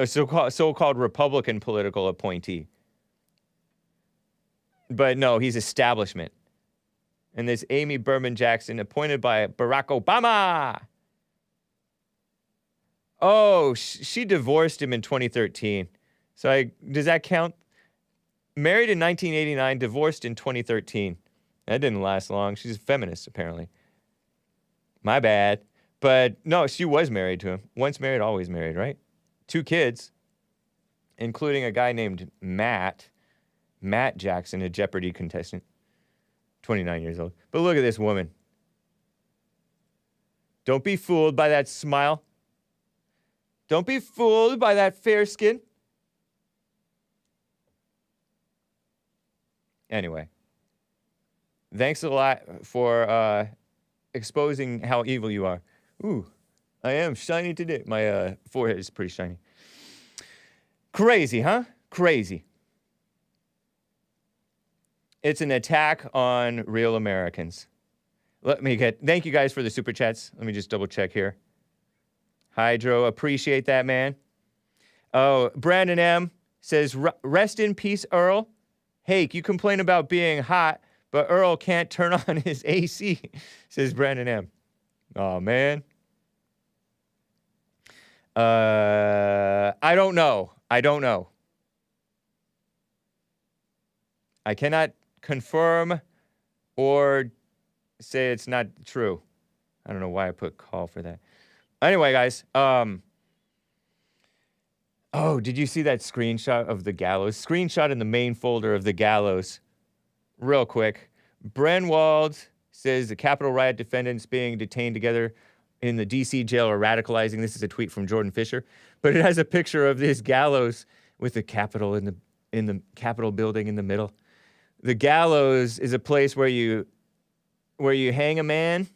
[SPEAKER 1] so-called Republican political appointee. But no, he's establishment. And this Amy Berman Jackson, appointed by Barack Obama. Oh, she divorced him in 2013. So does that count? Married in 1989, divorced in 2013. That didn't last long. She's a feminist, apparently. My bad. But no, she was married to him. Once married, always married, right? 2 kids, including a guy named Matt Jackson, a Jeopardy contestant, 29 years old. But look at this woman. Don't be fooled by that smile. Don't be fooled by that fair skin. Anyway, thanks a lot for exposing how evil you are. Ooh, I am shiny today. My forehead is pretty shiny. Crazy, huh? Crazy. It's an attack on real Americans. Thank you guys for the super chats. Let me just double check here. Hydro, appreciate that, man. Oh, Brandon M. says, rest in peace, Earl. Hake, you complain about being hot, but Earl can't turn on his AC, says Brandon M. Oh, man. I don't know. I cannot confirm or say it's not true. I don't know why I put call for that. Anyway, guys, oh, did you see that screenshot of the gallows? Screenshot in the main folder of the gallows. Real quick. Brenwald says the Capitol riot defendants being detained together in the D.C. jail are radicalizing. This is a tweet from Jordan Fisher. But it has a picture of this gallows with the Capitol in the Capitol building in the middle. The gallows is a place where you hang a man,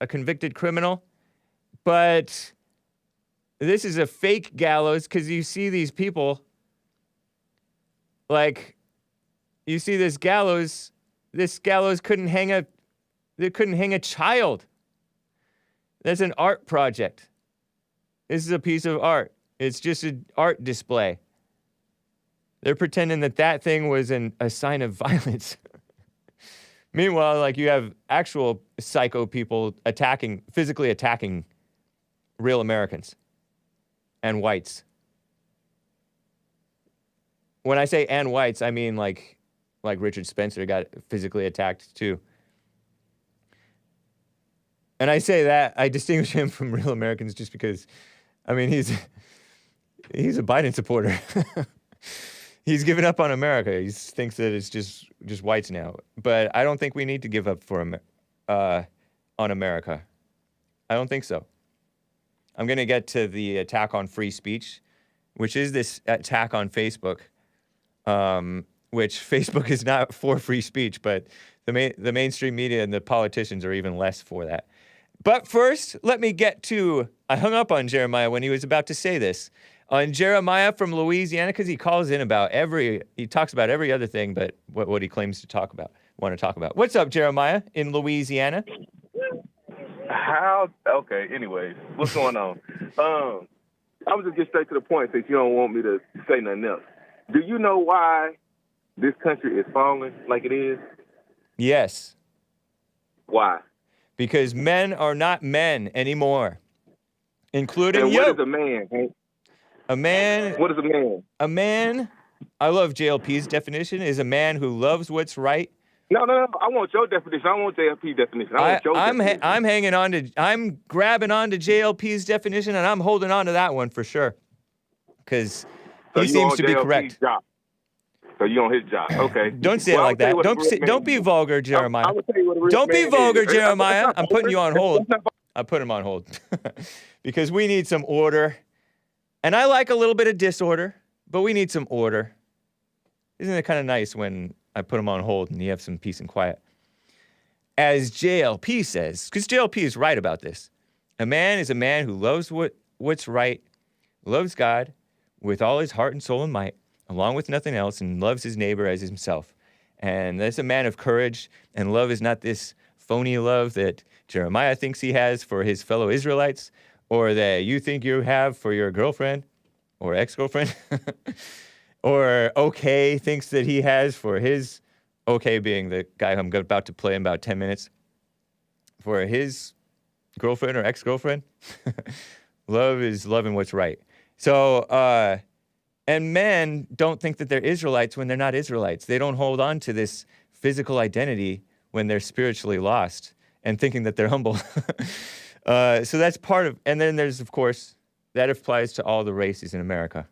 [SPEAKER 1] a convicted criminal. But this is a fake gallows because you see these people, like, you see this gallows couldn't hang a child. That's an art project. This is a piece of art. It's just an art display. They're pretending that thing was a sign of violence. Meanwhile, like, you have actual psycho people physically attacking real Americans and whites. When I say and whites, I mean like Richard Spencer got physically attacked too. And I say that, I distinguish him from real Americans just because, I mean, he's a Biden supporter. He's given up on America. He thinks that it's just whites now. But I don't think we need to give up on America. I don't think so. I'm going to get to the attack on free speech, which is this attack on Facebook, which Facebook is not for free speech, but the mainstream media and the politicians are even less for that. But first, let me get to, I hung up on Jeremiah when he was about to say this. On Jeremiah from Louisiana, because he calls in he talks about every other thing but what he claims to want to talk about. What's up, Jeremiah, in Louisiana?
[SPEAKER 4] How? Okay. Anyways, what's going on? I was just get straight to the point since you don't want me to say nothing else. Do you know why this country is falling like it is?
[SPEAKER 1] Yes.
[SPEAKER 4] Why?
[SPEAKER 1] Because men are not men anymore, including
[SPEAKER 4] and
[SPEAKER 1] you.
[SPEAKER 4] What is a man, Hank?
[SPEAKER 1] A man.
[SPEAKER 4] What is a man?
[SPEAKER 1] A man, I love JLP's definition, is a man who loves what's right.
[SPEAKER 4] No. I want your definition. I want JLP's definition.
[SPEAKER 1] I'm hanging on to, I'm grabbing on to JLP's definition, and I'm holding on to that one for sure. Because he seems to be correct.
[SPEAKER 4] Job. So you on his job, okay?
[SPEAKER 1] Don't say it like that. Don't be vulgar, Jeremiah. Don't be vulgar, Jeremiah. I'm putting you on hold. I put him on hold because we need some order, and I like a little bit of disorder, but we need some order. Isn't it kind of nice when I put him on hold and you have some peace and quiet? As JLP says, because JLP is right about this, a man is a man who loves what's right, loves God with all his heart and soul and might, along with nothing else, and loves his neighbor as himself. And that's a man of courage, and love is not this phony love that Jeremiah thinks he has for his fellow Israelites, or that you think you have for your girlfriend or ex-girlfriend, or OK thinks that he has for his, OK being the guy I'm about to play in about 10 minutes, for his girlfriend or ex-girlfriend. Love is loving what's right. So, and men don't think that they're Israelites when they're not Israelites. They don't hold on to this physical identity when they're spiritually lost and thinking that they're humble. So that's part of, and then there's, of course, that applies to all the races in America.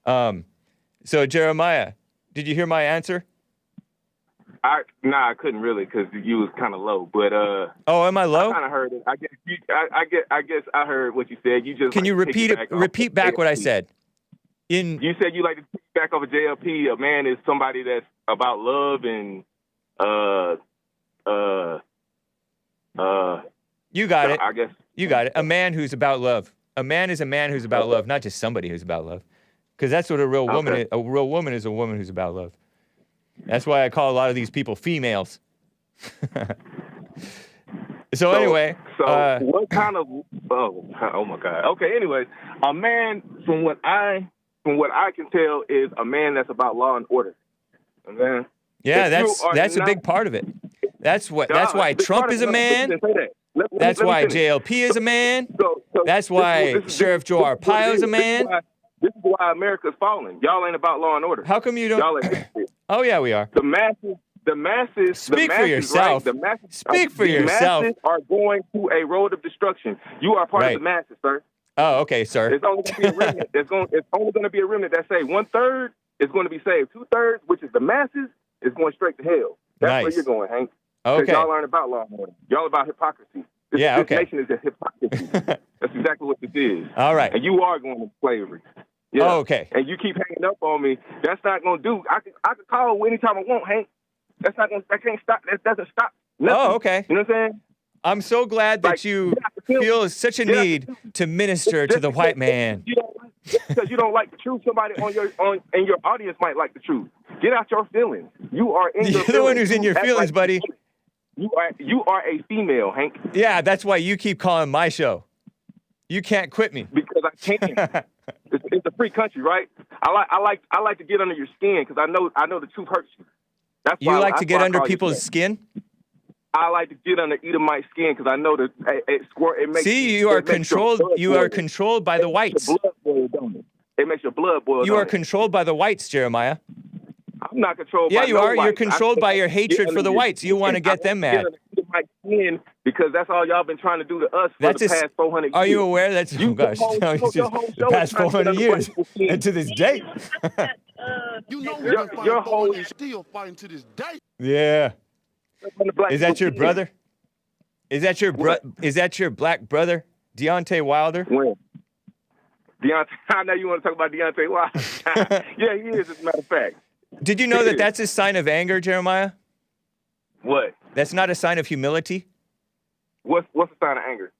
[SPEAKER 1] So Jeremiah, did you hear my answer?
[SPEAKER 4] I couldn't really because you was kind of low. But
[SPEAKER 1] oh, am I low?
[SPEAKER 4] I kind of heard it. I guess I heard what you said. You just
[SPEAKER 1] can you repeat it? Repeat back what I said.
[SPEAKER 4] You said you like to take back off of JLP. A man is somebody that's about love and
[SPEAKER 1] You got it.
[SPEAKER 4] I guess
[SPEAKER 1] you got it. A man who's about love. A man is a man who's about love, not just somebody who's about love. Because that's what a real woman is. A real woman is a woman who's about love. That's why I call a lot of these people females. So anyway.
[SPEAKER 4] So what kind of? Oh my God. Okay. Anyway, a man, from what I can tell, is a man that's about law and order. Man.
[SPEAKER 1] Yeah, that's a big part of it. That's why Trump is a man. That's why JLP is a man. That's why Sheriff Joe Arpaio is a man.
[SPEAKER 4] This is why America's falling. Y'all ain't about law and order.
[SPEAKER 1] How come you don't?
[SPEAKER 4] Y'all ain't.
[SPEAKER 1] Oh yeah, we are.
[SPEAKER 4] The masses.
[SPEAKER 1] Speak for yourself.
[SPEAKER 4] Right?
[SPEAKER 1] Speak for yourself.
[SPEAKER 4] The masses are going to a road of destruction. You are part of the masses, sir.
[SPEAKER 1] Oh, okay, sir.
[SPEAKER 4] It's only going to be a remnant. It's only going to be a remnant that say 1/3 is going to be saved. 2/3, which is the masses, is going straight to hell. That's where you're going, Hank.
[SPEAKER 1] Okay.
[SPEAKER 4] Y'all aren't about law and order. Y'all about hypocrisy. This nation is a hypocrisy. That's exactly what this is.
[SPEAKER 1] All right.
[SPEAKER 4] And you are going to slavery. Yeah.
[SPEAKER 1] Oh, okay.
[SPEAKER 4] And you keep hanging up on me. That's not going to do. I can call anytime I want, Hank. That's not going. That can't stop. That doesn't stop nothing.
[SPEAKER 1] Oh, okay.
[SPEAKER 4] You know what I'm saying?
[SPEAKER 1] I'm so glad that you feel such a need to minister to the white man.
[SPEAKER 4] Because you don't like the truth. Somebody in your audience might like the truth. Get out your feelings. You are in your feelings.
[SPEAKER 1] You're the one who's in your feelings, buddy.
[SPEAKER 4] You are a female, Hank.
[SPEAKER 1] Yeah, that's why you keep calling my show. You can't quit me.
[SPEAKER 4] Because I can't. It's a free country, right? I like to get under your skin because I know the truth hurts you. That's why
[SPEAKER 1] you like to get under people's skin?
[SPEAKER 4] I like to get under Edomite skin because I know that it makes.
[SPEAKER 1] See, you are controlled. You are controlled by the whites.
[SPEAKER 4] It makes your blood boil.
[SPEAKER 1] You are controlled by the whites, Jeremiah.
[SPEAKER 4] I'm not controlled.
[SPEAKER 1] Yeah,
[SPEAKER 4] by
[SPEAKER 1] you are.
[SPEAKER 4] Whites.
[SPEAKER 1] You're controlled by your hatred for the whites. You want to get them mad.
[SPEAKER 4] Because that's all y'all been trying to do to us for the past 400 years.
[SPEAKER 1] Are you aware? That's oh gosh, the past 400 years and to this day.
[SPEAKER 5] You know, your whole is still fighting to this day.
[SPEAKER 1] Yeah. Is that your brother? Is that your black brother, Deontay Wilder?
[SPEAKER 4] When? Deontay, I know you want to talk about Deontay Wilder. Yeah, he is, as a matter of fact.
[SPEAKER 1] Did you know that that's a sign of anger, Jeremiah?
[SPEAKER 4] What?
[SPEAKER 1] That's not a sign of humility.
[SPEAKER 4] What's a sign of anger?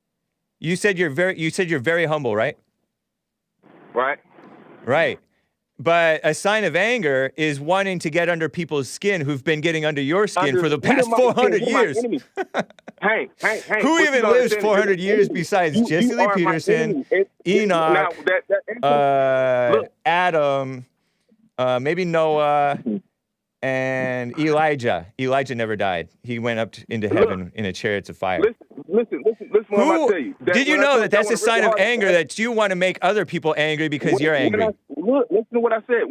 [SPEAKER 1] You said you're very humble, right?
[SPEAKER 4] Right.
[SPEAKER 1] Right. But a sign of anger is wanting to get under people's skin who've been getting under your skin for the past 400 years.
[SPEAKER 4] Hank,
[SPEAKER 1] who even lives 400 years besides Jesse Lee Peterson, Enoch, Adam, maybe Noah, and Elijah. Elijah never died. He went up into heaven in a chariot of fire.
[SPEAKER 4] Listen what I'm about to tell you.
[SPEAKER 1] Did you know that that's a sign of anger, that you want to make other people angry because you're angry?
[SPEAKER 4] Listen to what I said.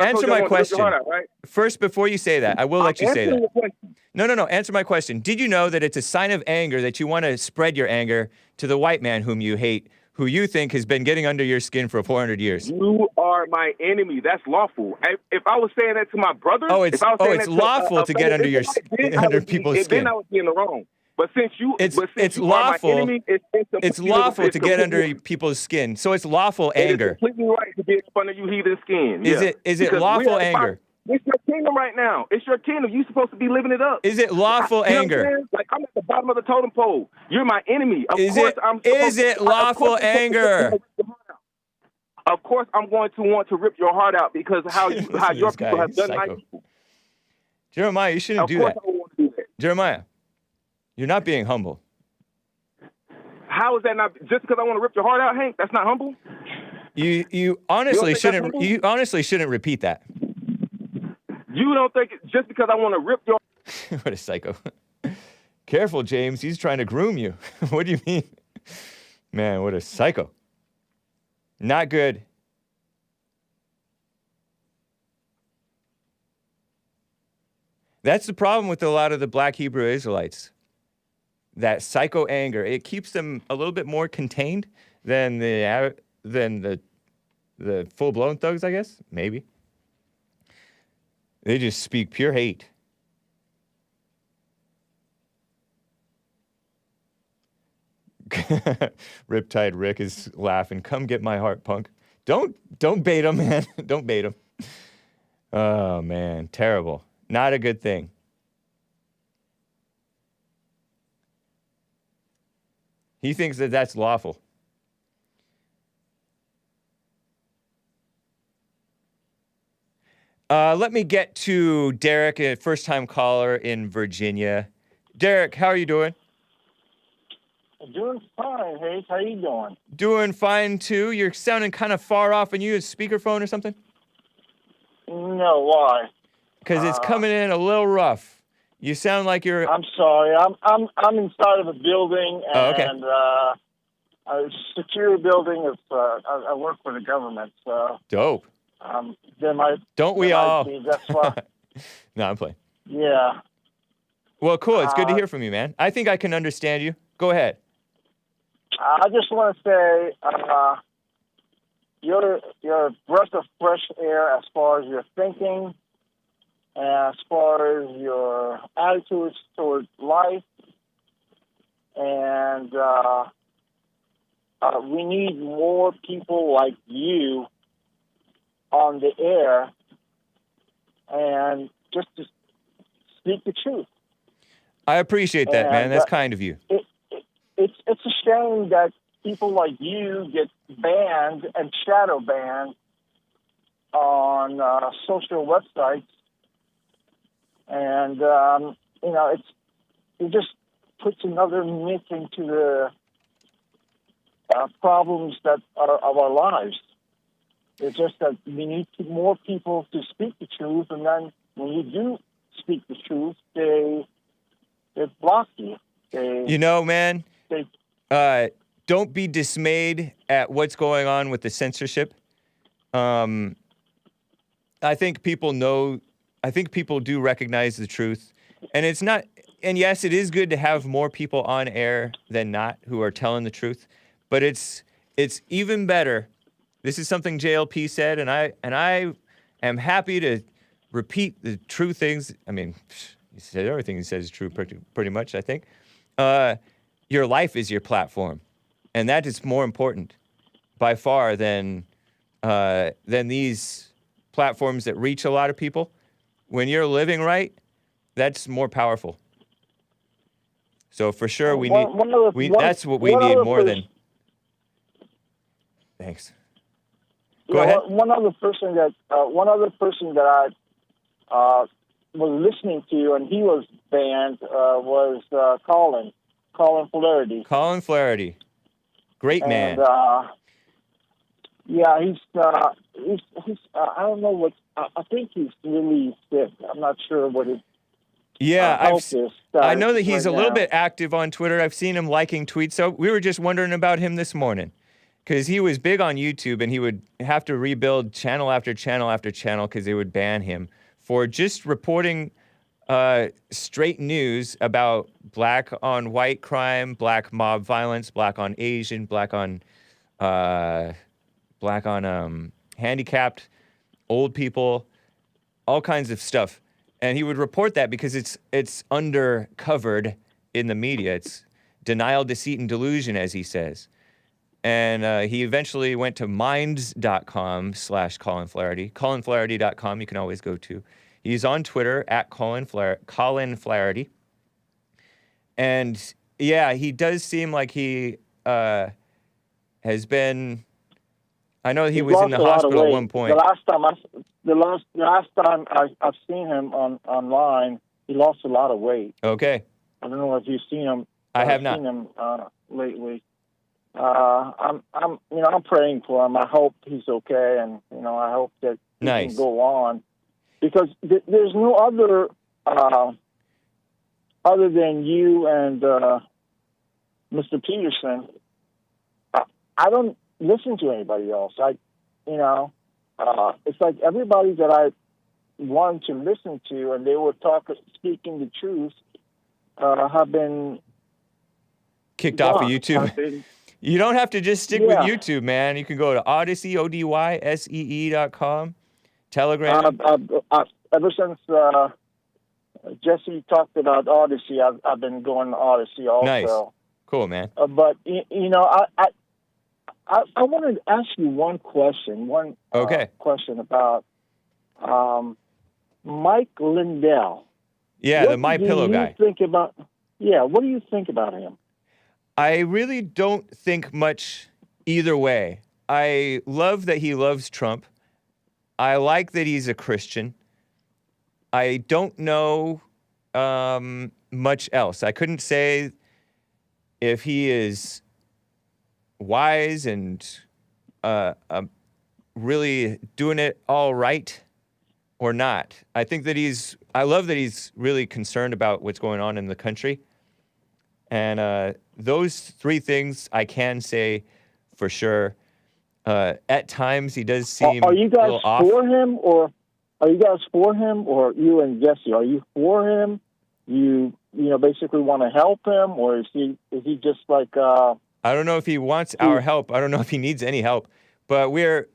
[SPEAKER 1] Answer my question. Right? First, before you say that, I will let you say that. No. Answer my question. Did you know that it's a sign of anger that you want to spread your anger to the white man whom you hate, who you think has been getting under your skin for 400 years?
[SPEAKER 4] You are my enemy. That's lawful. If I was saying that to my brother,
[SPEAKER 1] it's lawful to get under people's skin.
[SPEAKER 4] Then I was being wrong. But since
[SPEAKER 1] it's
[SPEAKER 4] you
[SPEAKER 1] lawful.
[SPEAKER 4] Are my enemy,
[SPEAKER 1] it's lawful to get under people's skin. So it's lawful anger.
[SPEAKER 4] It's completely right to get under you heathen skin.
[SPEAKER 1] Is it lawful anger?
[SPEAKER 4] It's your kingdom right now. It's your kingdom. You're supposed to be living it up.
[SPEAKER 1] Is it lawful anger?
[SPEAKER 4] Like, I'm at the bottom of the totem pole. You're my enemy.
[SPEAKER 1] Is it lawful anger?
[SPEAKER 4] Of course, I'm going to want to rip your heart out because how your people have done my people.
[SPEAKER 1] Jeremiah, you shouldn't do that.
[SPEAKER 4] Of course I want to do that.
[SPEAKER 1] Jeremiah, you're not being humble.
[SPEAKER 4] How is that not? Just because I want to rip your heart out, Hank, that's not humble?
[SPEAKER 1] You honestly shouldn't. You honestly shouldn't repeat that.
[SPEAKER 4] You don't think just because I want to rip your...
[SPEAKER 1] What a psycho. Careful, James. He's trying to groom you. What do you mean? Man, what a psycho. Not good. That's the problem with a lot of the black Hebrew Israelites. That psycho anger. It keeps them a little bit more contained than the full-blown thugs, I guess. Maybe. They just speak pure hate. Riptide Rick is laughing. Come get my heart, punk. Don't bait him, man. Don't bait him. Oh, man. Terrible. Not a good thing. He thinks that that's lawful. Let me get to Derick, a first-time caller in Virginia. Derick, how are you doing?
[SPEAKER 6] Doing fine, Hayes. How you doing?
[SPEAKER 1] Doing fine, too. You're sounding kind of far off. And you use speakerphone or something?
[SPEAKER 6] No, why?
[SPEAKER 1] Because it's coming in a little rough. You sound like you're...
[SPEAKER 6] I'm sorry. I'm inside of a building, and a secure building. I work for the government, so...
[SPEAKER 1] Dope.
[SPEAKER 6] Don't
[SPEAKER 1] we all?
[SPEAKER 6] That's why.
[SPEAKER 1] No, I'm playing.
[SPEAKER 6] Yeah.
[SPEAKER 1] Well, cool. It's good to hear from you, man. I think I can understand you. Go ahead.
[SPEAKER 6] I just want to say you're a breath of fresh air as far as your thinking, and as far as your attitudes towards life, and we need more people like you on the air, and just to speak the truth.
[SPEAKER 1] I appreciate that, man. That's kind of you.
[SPEAKER 6] It's a shame that people like you get banned and shadow banned on social websites, and it just puts another myth into the problems that are of our lives. It's just that we need more people to speak the truth, and then when you do speak the truth, they block you.
[SPEAKER 1] Man, don't be dismayed at what's going on with the censorship. I think people know. I think people do recognize the truth, and it's not. And yes, it is good to have more people on air than not who are telling the truth, but it's even better. This is something JLP said, and I am happy to repeat the true things. I mean, he said everything he says is true pretty much, I think. Your life is your platform, and that is more important by far than these platforms that reach a lot of people. When you're living right, that's more powerful. So for sure, that's what we need more than... Thanks. Go ahead.
[SPEAKER 6] One other person that I was listening to, and he was banned, was Colin Flaherty.
[SPEAKER 1] Colin Flaherty, great man.
[SPEAKER 6] And yeah, he's I don't know what. I think he's really sick. I'm not sure what his.
[SPEAKER 1] I know that he's a little bit active on Twitter. I've seen him liking tweets. So we were just wondering about him this morning, because he was big on YouTube, and he would have to rebuild channel after channel after channel because they would ban him for just reporting straight news about black on white crime, black mob violence, black on Asian, black on handicapped, old people, all kinds of stuff. And he would report that because it's undercovered in the media. It's denial, deceit, and delusion, as he says. And he eventually went to minds.com/Colin Flaherty. ColinFlaherty.com you can always go to. He's on Twitter at Colin Flaherty. And yeah, he does seem like he has been. I know he was in the hospital at one point.
[SPEAKER 6] The last time I've seen him online, he lost a lot of weight.
[SPEAKER 1] Okay.
[SPEAKER 6] I don't know if you've seen him.
[SPEAKER 1] I have not.
[SPEAKER 6] Seen him lately. I'm praying for him. I hope he's okay, and I hope that he can go on, because there's no other other than you and Mr. Peterson. I don't listen to anybody else. It's like everybody that I wanted to listen to, and they were speaking the truth, have been
[SPEAKER 1] kicked off of YouTube. You don't have to just stick with YouTube, man. You can go to Odyssey, ODYSEE.com, Telegram.
[SPEAKER 6] Ever since Jesse talked about Odyssey, I've been going to Odyssey also.
[SPEAKER 1] Nice. Cool, man.
[SPEAKER 6] But, I wanted to ask you one question. Question about Mike Lindell.
[SPEAKER 1] Yeah, the MyPillow guy.
[SPEAKER 6] What do you think about him?
[SPEAKER 1] I really don't think much either way. I love that he loves Trump. I like that he's a Christian. I don't know much else. I couldn't say if he is wise and really doing it all right or not. I think that I love that he's really concerned about what's going on in the country. And those three things I can say for sure. At times he does seem
[SPEAKER 6] are you guys
[SPEAKER 1] a little off.
[SPEAKER 6] Are you guys for him, or you and Jesse? Are you for him? You basically want to help him, or is he just like?
[SPEAKER 1] I don't know if he wants our help. I don't know if he needs any help. But we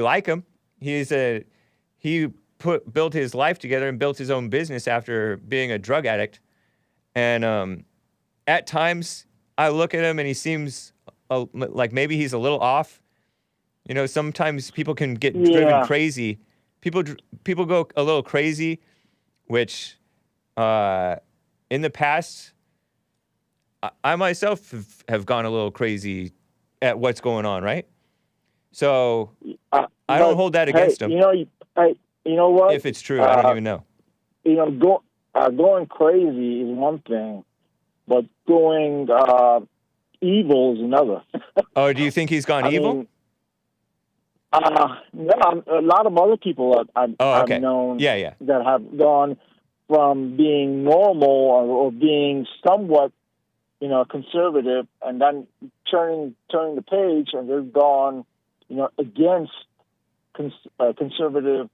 [SPEAKER 1] like him. He built his life together and built his own business after being a drug addict. And at times I look at him and he seems like maybe he's a little off. Sometimes people can get driven crazy. People go a little crazy, which in the past, I myself have gone a little crazy at what's going on, right? So I don't hold that against him.
[SPEAKER 6] You know what?
[SPEAKER 1] If it's true, I don't even know.
[SPEAKER 6] Going crazy is one thing, but going evil is another.
[SPEAKER 1] Oh, do you think he's gone evil?
[SPEAKER 6] No, a lot of other people I've known that have gone from being normal or being somewhat, conservative, and then turning the page, and they've gone, against conservative.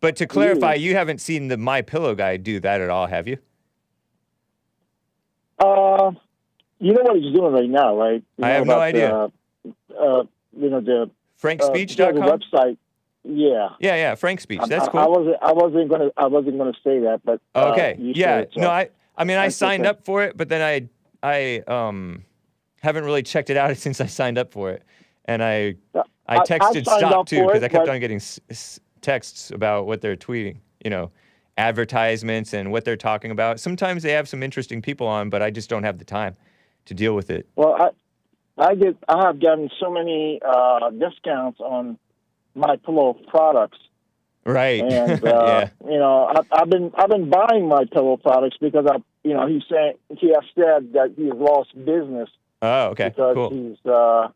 [SPEAKER 1] But to clarify, you haven't seen the MyPillow guy do that at all, have you?
[SPEAKER 6] You know what he's doing right now, right?
[SPEAKER 1] I have no idea.
[SPEAKER 6] The
[SPEAKER 1] FrankSpeech.com?
[SPEAKER 6] the website. Yeah.
[SPEAKER 1] Yeah, Frank Speech. That's cool.
[SPEAKER 6] I wasn't gonna say that, but
[SPEAKER 1] okay.
[SPEAKER 6] Yeah.
[SPEAKER 1] No, I signed up for it, but then I haven't really checked it out since I signed up for it, and I texted stop too because I kept on getting texts about what they're tweeting. Advertisements and what they're talking about. Sometimes they have some interesting people on, but I just don't have the time to deal with it.
[SPEAKER 6] Well, I have gotten so many discounts on MyPillow products.
[SPEAKER 1] Right.
[SPEAKER 6] And
[SPEAKER 1] Yeah.
[SPEAKER 6] you know, I've been buying MyPillow products because he has said that he has lost business.
[SPEAKER 1] Oh, okay.
[SPEAKER 6] Because
[SPEAKER 1] Cool.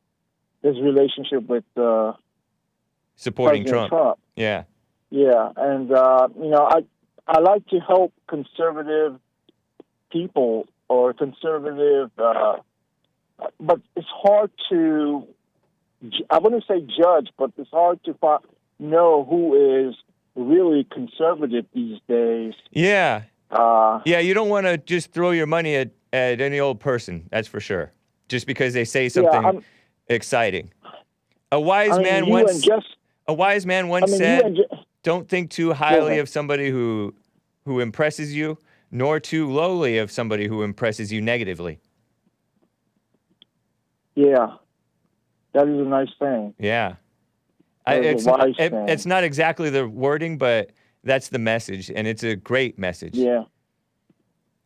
[SPEAKER 6] His relationship with
[SPEAKER 1] supporting
[SPEAKER 6] President
[SPEAKER 1] Trump. Yeah.
[SPEAKER 6] Yeah, and you know, I like to help conservative people or conservative, but it's hard to, I wouldn't say judge, but it's hard to know who is really conservative these days.
[SPEAKER 1] Yeah. Yeah, you don't want to just throw your money at any old person, that's for sure. Just because they say something exciting. A wise man once said, don't think too highly of somebody who impresses you, nor too lowly of somebody who impresses you negatively.
[SPEAKER 6] Yeah. That is a nice thing.
[SPEAKER 1] Yeah.
[SPEAKER 6] It's
[SPEAKER 1] not exactly the wording, but that's the message, and it's a great message.
[SPEAKER 6] Yeah.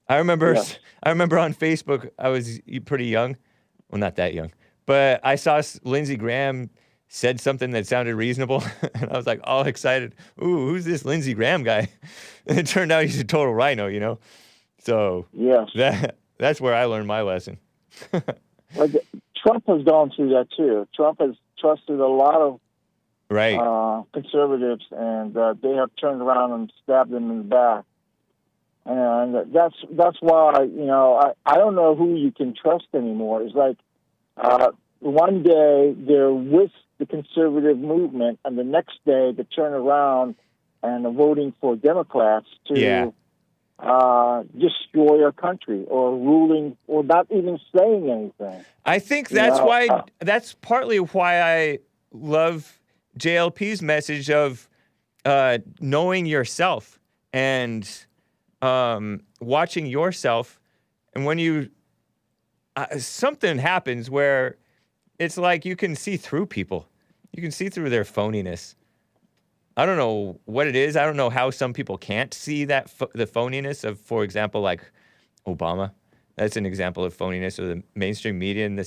[SPEAKER 1] I remember on Facebook, I was pretty young. Well, not that young. But I saw Lindsey Graham said something that sounded reasonable, and I was like all excited. Ooh, who's this Lindsey Graham guy? And it turned out he's a total rhino, you know? So that's where I learned my lesson.
[SPEAKER 6] But Trump has gone through that too. Trump has trusted a lot of conservatives, and they have turned around and stabbed them in the back. And that's why, you know, I don't know who you can trust anymore. It's like one day they're with the conservative movement, and the next day they turn around and are voting for Democrats to destroy our country or ruling or not even saying anything.
[SPEAKER 1] I think that's partly why I love JLP's message of knowing yourself and watching yourself. And when you something happens where it's like you can see through people. You can see through their phoniness. I don't know what it is. I don't know how some people can't see that the phoniness of, for example, like Obama. That's an example of phoniness of the mainstream media. And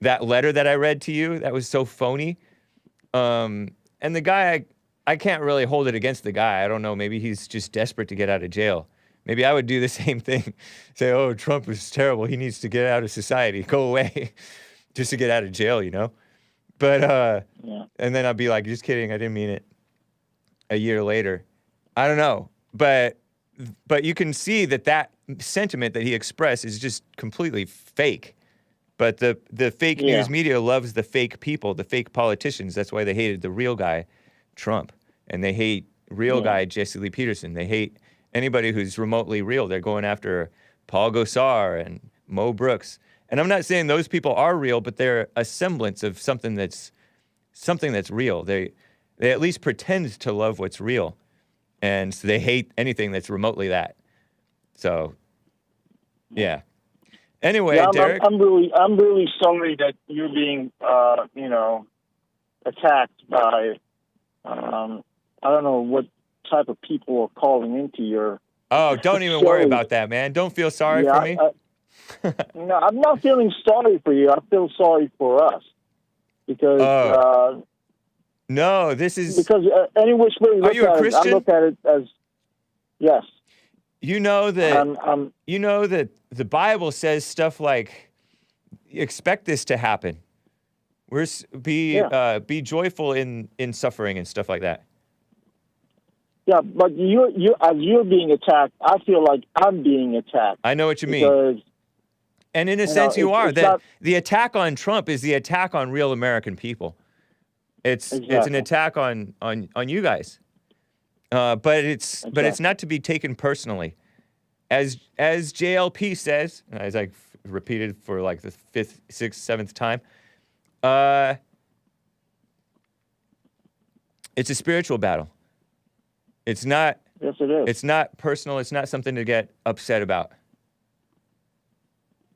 [SPEAKER 1] that letter that I read to you, that was so phony. And the guy, I can't really hold it against the guy. I don't know. Maybe he's just desperate to get out of jail. Maybe I would do the same thing. Say, oh, Trump is terrible. He needs to get out of society. Go away. Just to get out of jail, you know? But, and then I'd be like, just kidding. I didn't mean it. A year later. I don't know. But you can see that sentiment that he expressed is just completely fake. But the fake news media loves the fake people, the fake politicians. That's why they hated the real guy, Trump. And they hate real guy, Jesse Lee Peterson. They hate anybody who's remotely real. They're going after Paul Gosar and Mo Brooks. And I'm not saying those people are real, but they're a semblance of something that's real. They at least pretend to love what's real. And so they hate anything that's remotely that. So, yeah. Anyway, Derick.
[SPEAKER 6] I'm really sorry that you're being, attacked by, I don't know what type of people are calling into your.
[SPEAKER 1] Oh, don't even worry about that, man. Don't feel sorry for me.
[SPEAKER 6] No, I'm not feeling sorry for you. I feel sorry for us because.
[SPEAKER 1] No, this is
[SPEAKER 6] because any which way you look
[SPEAKER 1] at it, I
[SPEAKER 6] look at it as yes.
[SPEAKER 1] You know that the Bible says stuff like, "Expect this to happen." Be joyful in suffering and stuff like that.
[SPEAKER 6] Yeah, but as you're being attacked, I feel like I'm being attacked.
[SPEAKER 1] I know what you mean. And in a sense, you are. The attack on Trump is the attack on real American people. It's an attack on you guys, but it's not to be taken personally, as JLP says, as I repeated for like the 5th, 6th, 7th time. It's a spiritual battle. It's not.
[SPEAKER 6] Yes, it is.
[SPEAKER 1] It's not personal. It's not something to get upset about.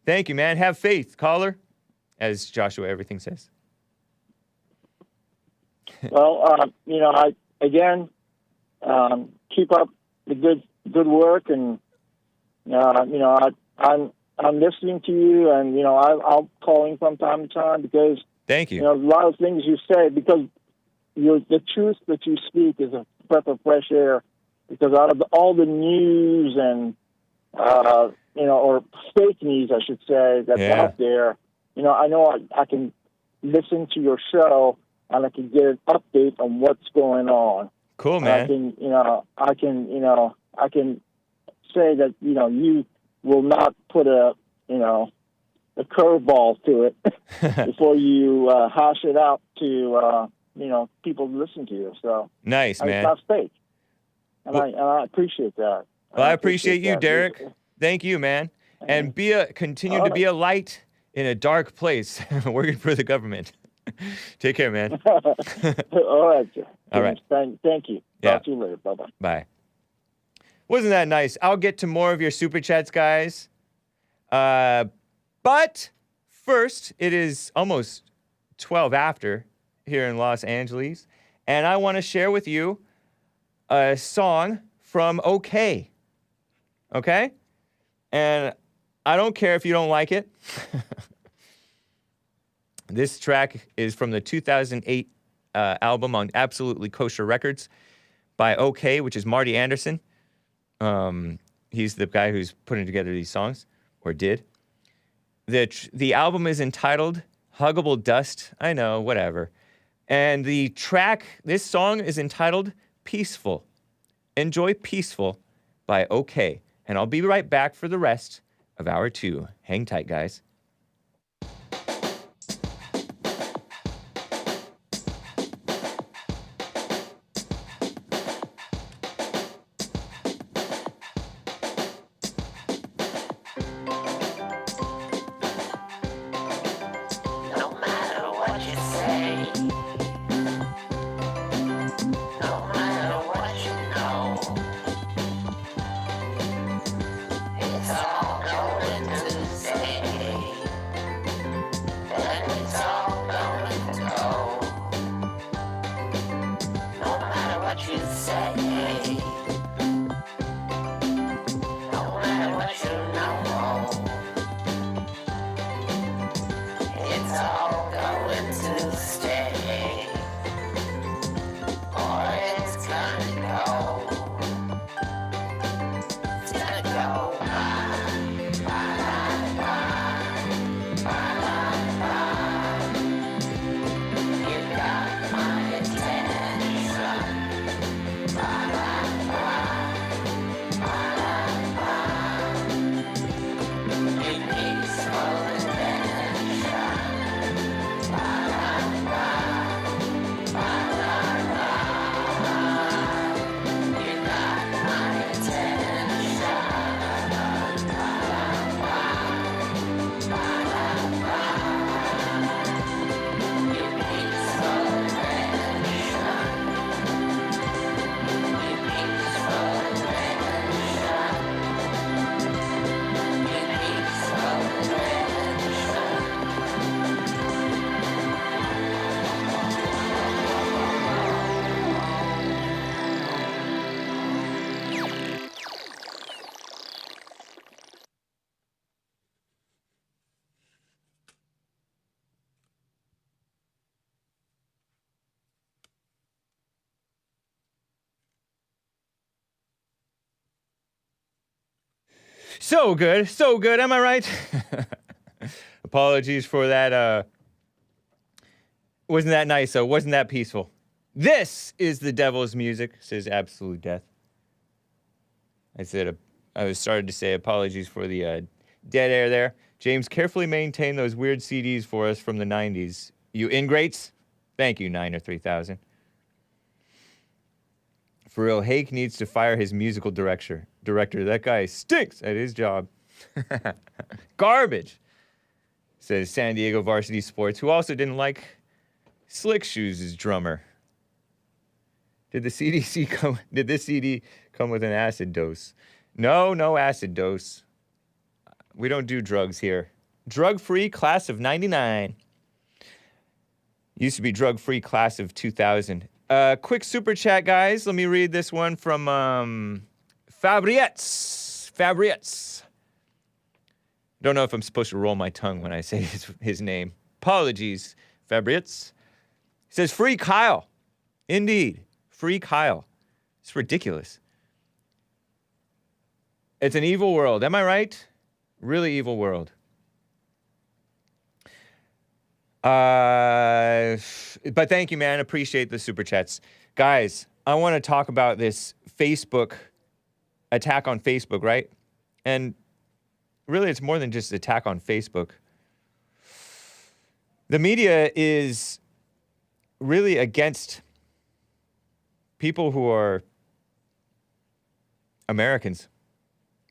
[SPEAKER 1] Thank you, man. Have faith, caller, as Joshua Everything says.
[SPEAKER 6] Well, keep up the good work, and I'm I'm listening to you, and I'll call in from time to time because
[SPEAKER 1] thank you.
[SPEAKER 6] A lot of things you say, because the truth that you speak is a breath of fresh air. Because out of all the news and or fake news, I should say, that's out there, I know I can listen to your show and I can get an update on what's going on.
[SPEAKER 1] Cool, man.
[SPEAKER 6] I can say that you will not put a curveball to it before you hash it out to people to listen to you. So
[SPEAKER 1] nice, man.
[SPEAKER 6] It's not fake, and I appreciate that.
[SPEAKER 1] Well, I appreciate you, Derick. Thank you, man. And continue to be a light in a dark place, working for the government. Take care, man.
[SPEAKER 6] All right, sir.
[SPEAKER 1] All right.
[SPEAKER 6] Thank you. Talk to you later. Bye-bye.
[SPEAKER 1] Bye. Wasn't that nice? I'll get to more of your super chats, guys. But first, it is almost 12 after here in Los Angeles, and I want to share with you a song from OK. Okay? And I don't care if you don't like it. This track is from the 2008 album on Absolutely Kosher Records by OK, which is Marty Anderson. He's the guy who's putting together these songs, or did. The album is entitled Huggable Dust. I know, whatever. And this song is entitled Peaceful. Enjoy Peaceful by OK. And I'll be right back for the rest of hour 2. Hang tight, guys. So good, am I right? Apologies for that, wasn't that nice, so wasn't that peaceful. This is the devil's music, says Absolute Death. I was started to say apologies for the dead air there. James, carefully maintain those weird CDs for us from the 90s. You ingrates? Thank you, 9 or 3000. For real, Hake needs to fire his musical director. That guy stinks at his job. Garbage, says San Diego Varsity Sports, who also didn't like Slick Shoes' drummer. Did this CD come with an acid dose? No acid dose. We don't do drugs here. Drug-free class of 99. Used to be drug-free class of 2000. Quick super chat, guys. Let me read this one from Fabrietz. Don't know if I'm supposed to roll my tongue when I say his name. Apologies, Fabriets. He says, free Kyle. Indeed, free Kyle. It's ridiculous. It's an evil world. Am I right? Really evil world. But thank you, man. Appreciate the super chats. Guys, I want to talk about this Facebook attack on Facebook, right? And really, it's more than just attack on Facebook. The media is really against people who are Americans.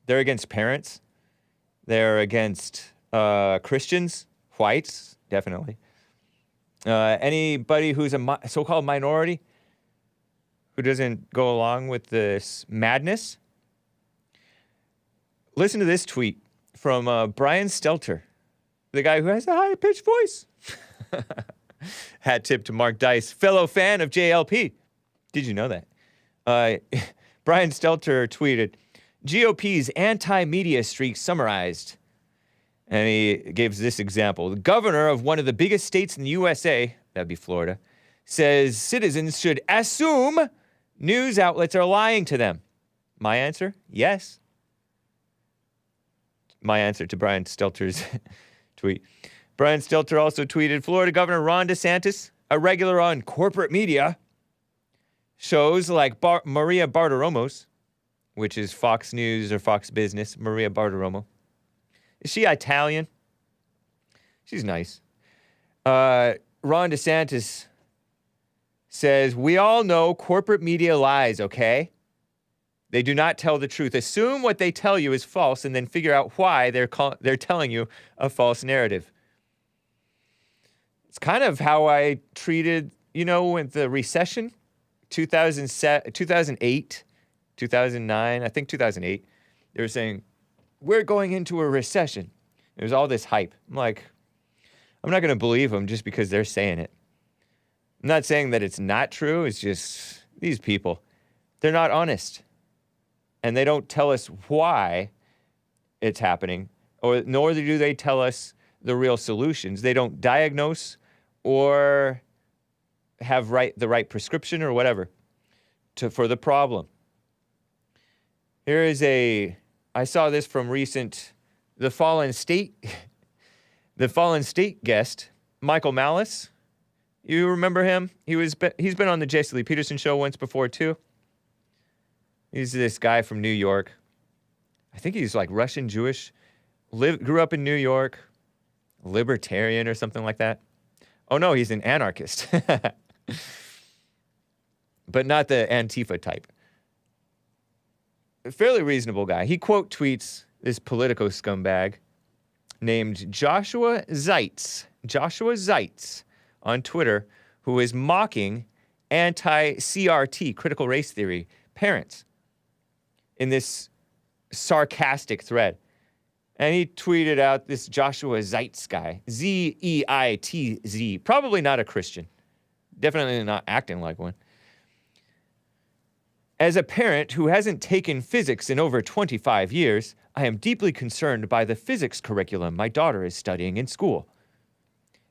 [SPEAKER 1] They're against parents. They're against Christians, whites, definitely. Anybody who's a so-called minority who doesn't go along with this madness. Listen to this tweet from Brian Stelter, the guy who has a high-pitched voice. Hat tip to Mark Dice, fellow fan of JLP. Did you know that? Brian Stelter tweeted, GOP's anti-media streak summarized. And he gives this example. The governor of one of the biggest states in the USA, that'd be Florida, says citizens should assume news outlets are lying to them. My answer? Yes. My answer to Brian Stelter's tweet. Brian Stelter also tweeted, Florida Governor Ron DeSantis, a regular on corporate media, shows like Maria Bartiromo's, which is Fox News or Fox Business, Maria Bartiromo. Is she Italian? She's nice. Ron DeSantis says, we all know corporate media lies, okay? They do not tell the truth. Assume what they tell you is false and then figure out why they're telling you a false narrative. It's kind of how I treated, with the recession, 2008, 2009, I think 2008. They were saying, we're going into a recession. There's all this hype. I'm like, I'm not going to believe them just because they're saying it. I'm not saying that it's not true. It's just these people, they're not honest. And they don't tell us why it's happening, nor do they tell us the real solutions. They don't diagnose or have the right prescription or whatever for the problem. Here is I saw this from the Fallen State guest, Michael Malice. You remember him? He's been on the Jesse Lee Peterson show once before too. He's this guy from New York. I think he's like Russian Jewish. Grew up in New York, libertarian or something like that. Oh no, he's an anarchist, but not the Antifa type. A fairly reasonable guy. He quote tweets this Politico scumbag named Joshua Zeitz on Twitter, who is mocking anti-CRT, critical race theory, parents in this sarcastic thread. And he tweeted out this Joshua Zeitz guy, Z-E-I-T-Z, probably not a Christian, definitely not acting like one. As a parent who hasn't taken physics in over 25 years, I am deeply concerned by the physics curriculum my daughter is studying in school.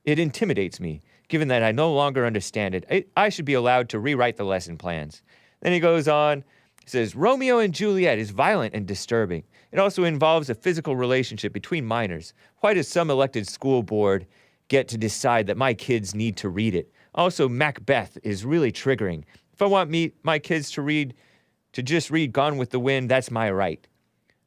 [SPEAKER 1] It intimidates me, given that I no longer understand it. I should be allowed to rewrite the lesson plans. Then he goes on, he says, Romeo and Juliet is violent and disturbing. It also involves a physical relationship between minors. Why does some elected school board get to decide that my kids need to read it? Also, Macbeth is really triggering. If I want my kids to just read Gone with the Wind, that's my right.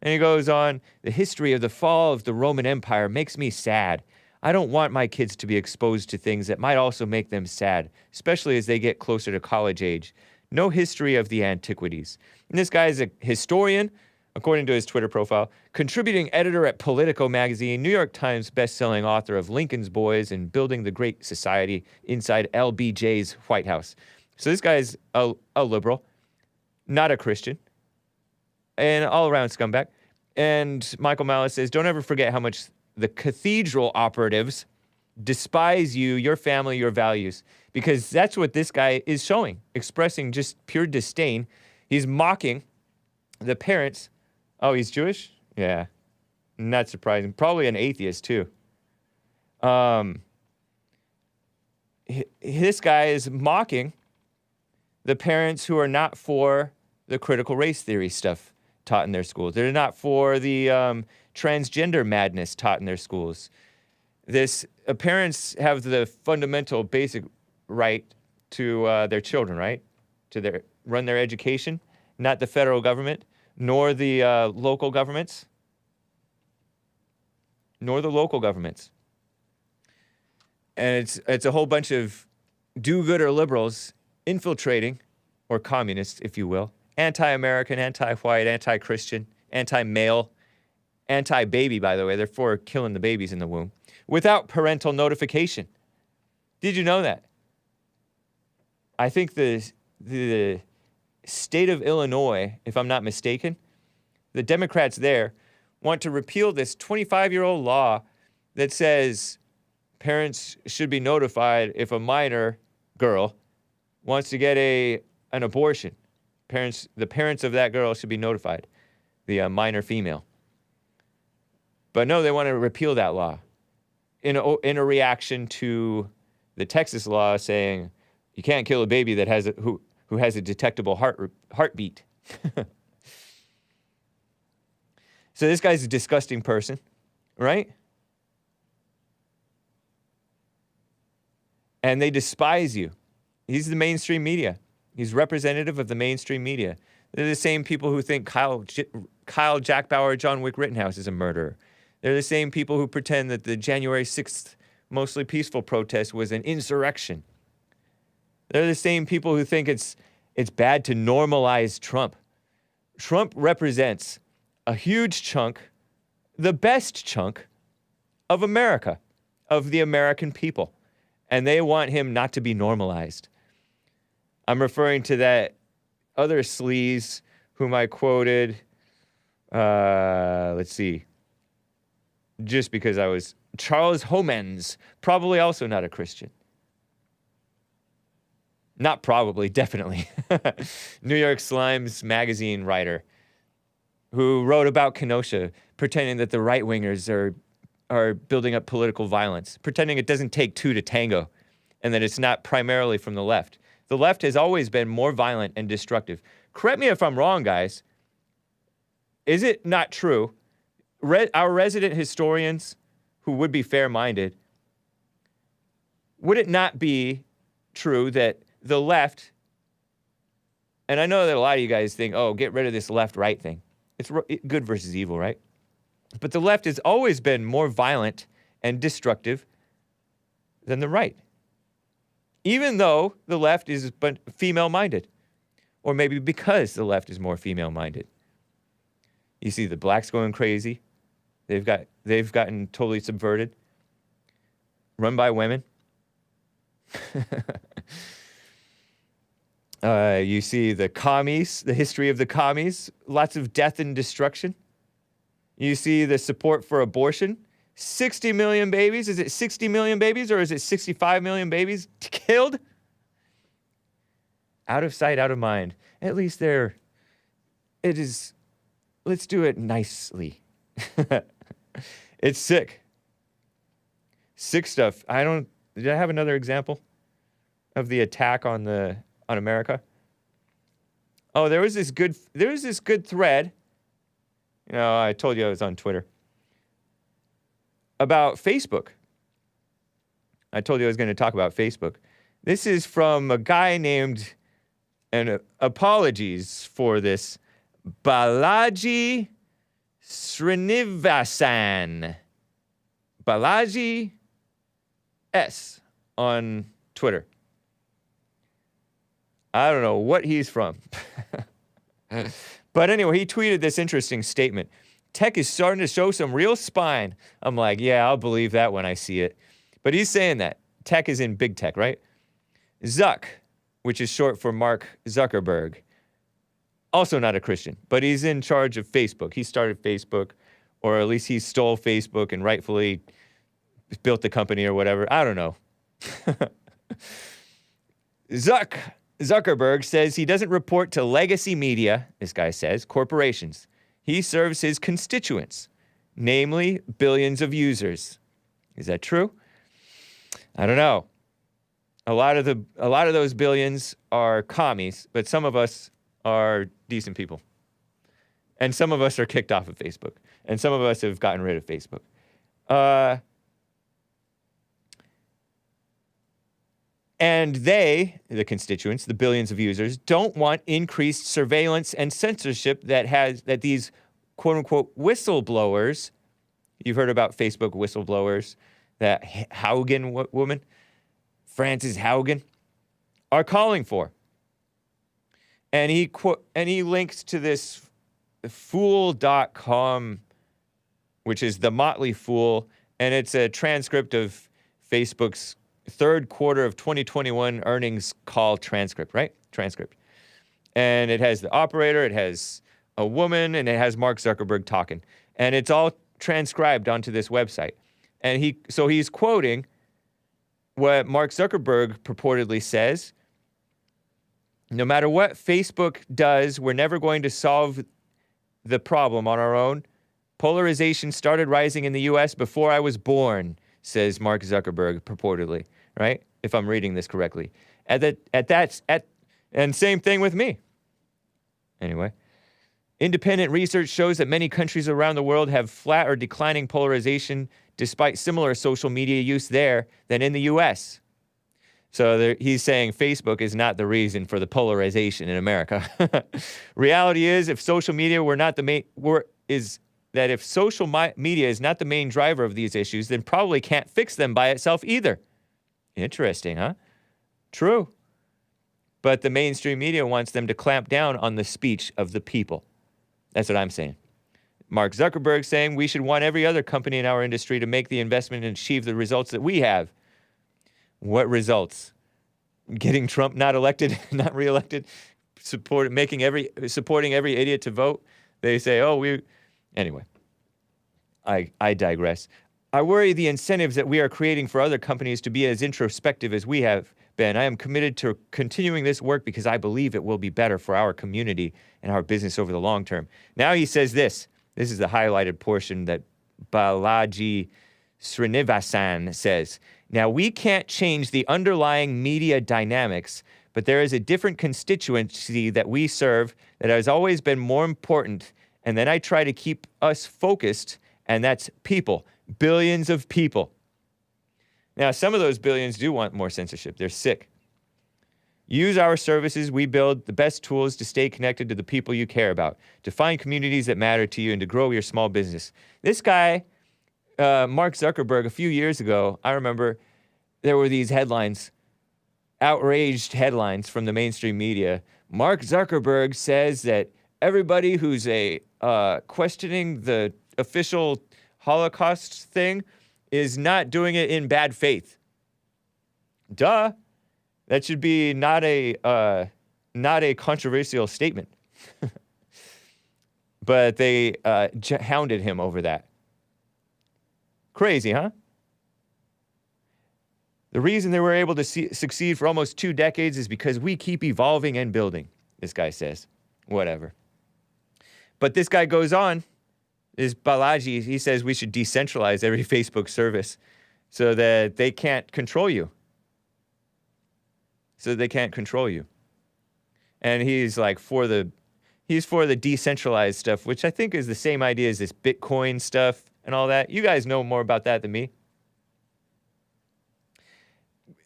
[SPEAKER 1] And he goes on, the history of the fall of the Roman Empire makes me sad. I don't want my kids to be exposed to things that might also make them sad, especially as they get closer to college age. No history of the antiquities. And this guy is a historian, according to his Twitter profile, contributing editor at Politico magazine, New York Times bestselling author of Lincoln's Boys and Building the Great Society inside LBJ's White House. So this guy is a liberal, not a Christian, an all-around scumbag. And Michael Malice says, don't ever forget how much the cathedral operatives despise you, your family, your values. Because that's what this guy is showing, expressing just pure disdain. He's mocking the parents. Oh, he's Jewish? Yeah. Not surprising. Probably an atheist, too. This guy is mocking the parents who are not for the critical race theory stuff taught in their schools. They're not for the transgender madness taught in their schools. Parents have the fundamental basic right to their children, right? To run their education, not the federal government, nor the local governments. And it's a whole bunch of do-gooder liberals infiltrating, or communists, if you will, anti-American, anti-white, anti-Christian, anti-male, anti-baby, by the way. They're for killing the babies in the womb, without parental notification. Did you know that? I think the state of Illinois, if I'm not mistaken, the Democrats there want to repeal this 25-year-old law that says parents should be notified if a minor girl wants to get an abortion. The parents of that girl should be notified, the minor female. But no, they want to repeal that law in a reaction to the Texas law saying you can't kill a baby that who has a detectable heartbeat. So this guy's a disgusting person, right? And they despise you. He's the mainstream media. He's representative of the mainstream media. They're the same people who think Kyle Jack Bauer, John Wick Rittenhouse is a murderer. They're the same people who pretend that the January 6th mostly peaceful protest was an insurrection. They're the same people who think it's bad to normalize Trump. Trump represents a huge chunk, the best chunk of America, of the American people. And they want him not to be normalized. I'm referring to that other sleaze whom I quoted. Let's see. Just because I was Charles Homans, probably also not a Christian. Not probably, definitely. New York Slimes magazine writer who wrote about Kenosha, pretending that the right-wingers are building up political violence, pretending it doesn't take two to tango, and that it's not primarily from the left. The left has always been more violent and destructive. Correct me if I'm wrong, guys. Is it not true? Our resident historians, who would be fair-minded, would it not be true that the left, and I know that a lot of you guys think, oh, get rid of this left-right thing. It's good versus evil, right? But the left has always been more violent and destructive than the right. Even though the left is female-minded. Or maybe because the left is more female-minded. You see the blacks going crazy. They've gotten totally subverted. Run by women. You see the commies, the history of the commies. Lots of death and destruction. You see the support for abortion. 60 million babies. Is it 60 million babies or is it 65 million babies killed? Out of sight, out of mind. At least it is, let's do it nicely. It's sick. Sick stuff. Did I have another example of the attack on America? Oh, there was this good thread. You know, I told you I was on Twitter. About Facebook. I told you I was going to talk about Facebook. This is from a guy named, and apologies for this, Balaji Srinivasan. Balaji S. on Twitter. I don't know what he's from. But anyway, he tweeted this interesting statement. Tech is starting to show some real spine. I'm like, yeah, I'll believe that when I see it. But he's saying that. Tech is in big tech, right? Zuck, which is short for Mark Zuckerberg. Also not a Christian, but he's in charge of Facebook. He started Facebook, or at least he stole Facebook and rightfully built the company or whatever. I don't know. Zuckerberg says he doesn't report to legacy media, this guy says, corporations. He serves his constituents, namely billions of users. Is that true? I don't know. A lot of those billions are commies, but some of us are decent people. And some of us are kicked off of Facebook. And some of us have gotten rid of Facebook. And they, the constituents, the billions of users, don't want increased surveillance and censorship that these quote-unquote whistleblowers, you've heard about Facebook whistleblowers, that Haugen woman, Frances Haugen, are calling for. And he links to this fool.com, which is the Motley Fool, and it's a transcript of Facebook's third quarter of 2021 earnings call transcript, right? Transcript. And it has the operator, it has a woman, and it has Mark Zuckerberg talking. And it's all transcribed onto this website. And he's quoting what Mark Zuckerberg purportedly says. No matter what Facebook does, we're never going to solve the problem on our own. Polarization started rising in the U.S. before I was born, says Mark Zuckerberg purportedly, right? If I'm reading this correctly. And same thing with me. Anyway, independent research shows that many countries around the world have flat or declining polarization despite similar social media use there than in the U.S. So he's saying Facebook is not the reason for the polarization in America. Reality is, if social media if social media is not the main driver of these issues, then probably can't fix them by itself either. Interesting, huh? True. But the mainstream media wants them to clamp down on the speech of the people. That's what I'm saying. Mark Zuckerberg saying we should want every other company in our industry to make the investment and achieve the results that we have. What results? Getting Trump not elected, not reelected, supporting every idiot to vote. They say, anyway, I digress. I worry the incentives that we are creating for other companies to be as introspective as we have been. I am committed to continuing this work because I believe it will be better for our community and our business over the long term. Now he says this. This is the highlighted portion that Balaji Srinivasan says. Now, we can't change the underlying media dynamics, but there is a different constituency that we serve that has always been more important, and then I try to keep us focused, and that's people, billions of people. Now, some of those billions do want more censorship. They're sick. Use our services. We build the best tools to stay connected to the people you care about, to find communities that matter to you, and to grow your small business. This guy, Mark Zuckerberg, a few years ago, I remember there were these headlines, outraged headlines from the mainstream media. Mark Zuckerberg says that everybody who's questioning the official Holocaust thing is not doing it in bad faith. Duh. That should be not a controversial statement. But they hounded him over that. Crazy, huh? The reason they were able to succeed for almost 2 decades is because we keep evolving and building, this guy says. Whatever. But this guy goes on, this Balaji, he says we should decentralize every Facebook service so that they can't control you. And he's like for the decentralized stuff, which I think is the same idea as this Bitcoin stuff and all that. You guys know more about that than me.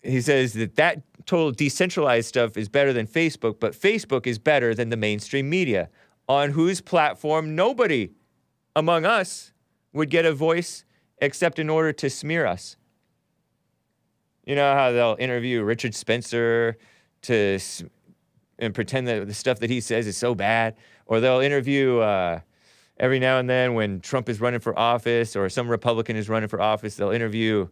[SPEAKER 1] He says that total decentralized stuff is better than Facebook, but Facebook is better than the mainstream media, on whose platform nobody among us would get a voice except in order to smear us. You know how they'll interview Richard Spencer and pretend that the stuff that he says is so bad? Or they'll interview every now and then when Trump is running for office or some Republican is running for office, they'll interview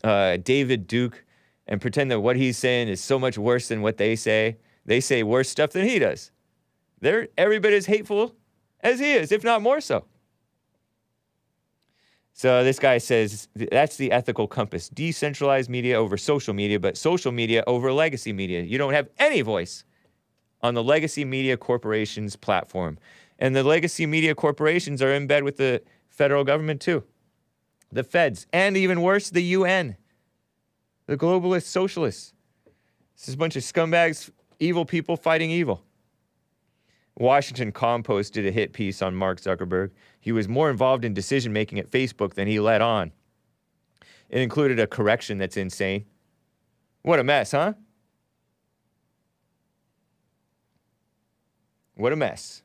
[SPEAKER 1] David Duke and pretend that what he's saying is so much worse than what they say. They say worse stuff than he does. They're every bit as hateful as he is, if not more so. So this guy says that's the ethical compass. Decentralized media over social media, but social media over legacy media. You don't have any voice on the legacy media corporations platform. And the legacy media corporations are in bed with the federal government too. The feds, and even worse, the UN. The globalist socialists. This is a bunch of scumbags, evil people fighting evil. Washington Compost did a hit piece on Mark Zuckerberg. He was more involved in decision-making at Facebook than he let on. It included a correction that's insane. What a mess, huh? What a mess.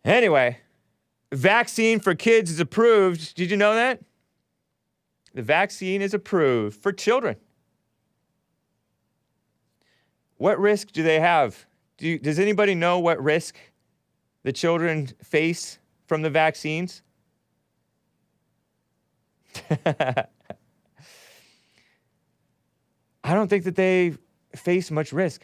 [SPEAKER 1] Anyway, vaccine for kids is approved. Did you know that? The vaccine is approved for children. What risk do they have? Does anybody know what risk the children face from the vaccines? I don't think that they face much risk.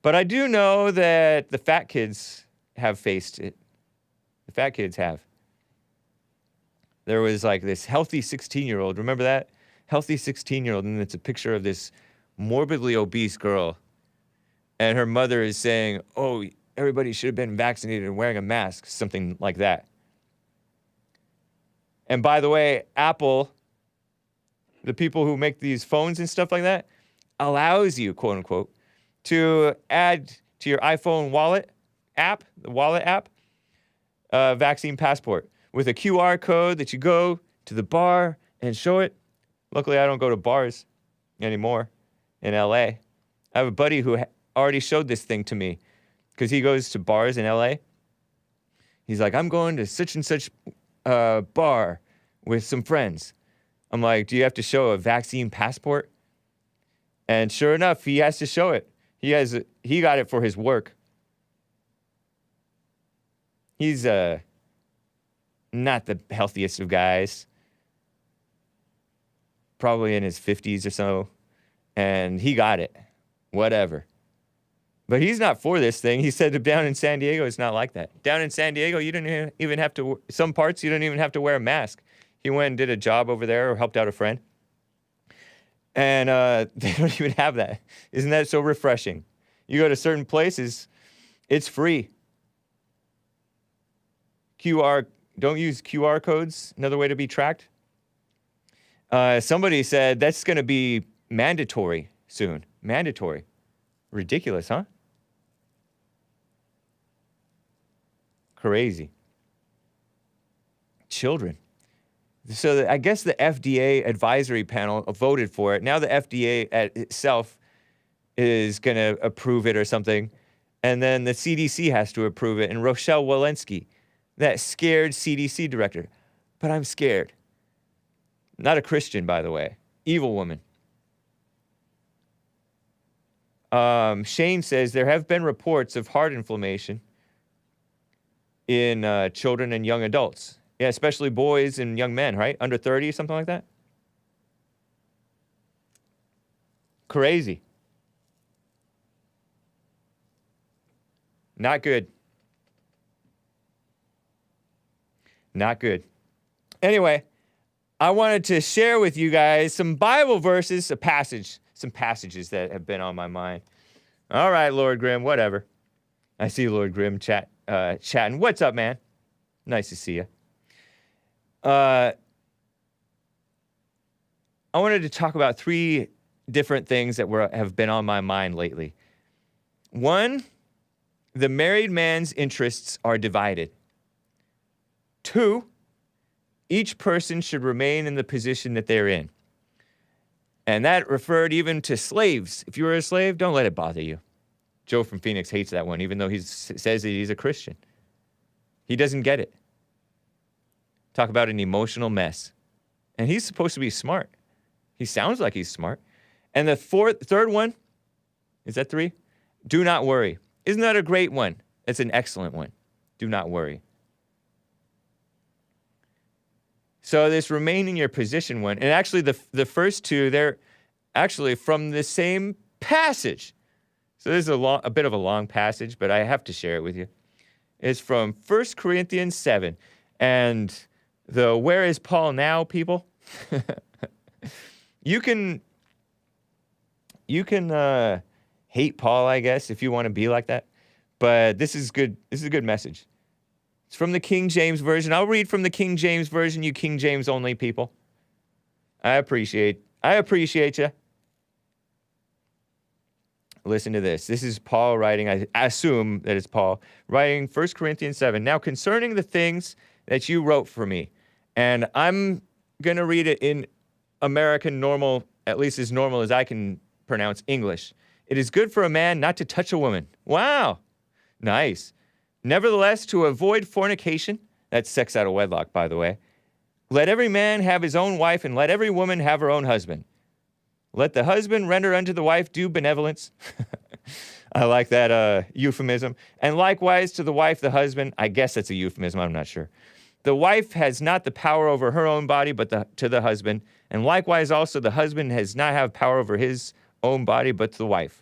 [SPEAKER 1] But I do know that the fat kids have faced it. The fat kids have. There was like this healthy 16-year-old. Remember that? Healthy 16-year-old. And it's a picture of this morbidly obese girl. And her mother is saying, oh, everybody should have been vaccinated and wearing a mask. Something like that. And by the way, Apple, the people who make these phones and stuff like that, allows you, quote unquote, to add to your iPhone wallet app, the wallet app, vaccine passport with a QR code that you go to the bar and show it. Luckily, I don't go to bars anymore in LA. I have a buddy who already showed this thing to me because he goes to bars in LA. He's like, I'm going to such and such bar with some friends. I'm like, do you have to show a vaccine passport? And sure enough, he has to show it. He got it for his work. He's not the healthiest of guys. Probably in his 50s or so. And he got it. Whatever. But he's not for this thing. He said down in San Diego, it's not like that. Down in San Diego, you don't even have to, some parts, you don't even have to wear a mask. He went and did a job over there or helped out a friend. And they don't even have that. Isn't that so refreshing? You go to certain places, it's free. Don't use QR codes, another way to be tracked. Somebody said that's going to be mandatory soon. Mandatory. Ridiculous, huh? Crazy. Children. So I guess the FDA advisory panel voted for it. Now the FDA itself is going to approve it or something. And then the CDC has to approve it. And Rochelle Walensky, that scared CDC director. But I'm scared. Not a Christian, by the way. Evil woman. Shane says there have been reports of heart inflammation in children and young adults. Yeah, especially boys and young men, right? Under 30, something like that. Crazy. Not good. Not good. Anyway, I wanted to share with you guys some Bible verses, some passages that have been on my mind. All right, Lord Grimm, whatever. I see Lord Grimm chatting. What's up, man? Nice to see you. I wanted to talk about 3 different things that have been on my mind lately. 1, the married man's interests are divided. 2, each person should remain in the position that they're in. And that referred even to slaves. If you were a slave, don't let it bother you. Joe from Phoenix hates that one, even though he says that he's a Christian. He doesn't get it. Talk about an emotional mess. And he's supposed to be smart. He sounds like he's smart. And the third one, is that 3? Do not worry. Isn't that a great one? It's an excellent one. Do not worry. So this remain in your position one, and actually the first 2, they're actually from the same passage. So this is a bit of a long passage, but I have to share it with you. It's from 1 Corinthians 7. And the where is Paul now, people? You can you can hate Paul, I guess, if you want to be like that. But this is good. This is a good message. It's from the King James Version. I'll read from the King James Version, you King James only people. I appreciate you. Listen to this. This is Paul writing. I assume that it's Paul writing 1 Corinthians 7. Now, concerning the things that you wrote for me, and I'm going to read it in American normal, at least as normal as I can pronounce English. It is good for a man not to touch a woman. Wow. Nice. Nevertheless, to avoid fornication, that's sex out of wedlock, by the way, let every man have his own wife, and let every woman have her own husband. Let the husband render unto the wife due benevolence. I like that euphemism. And likewise to the wife, the husband. I guess that's a euphemism. I'm not sure. The wife has not the power over her own body, but to the husband. And likewise also the husband has not have power over his own body, but to the wife.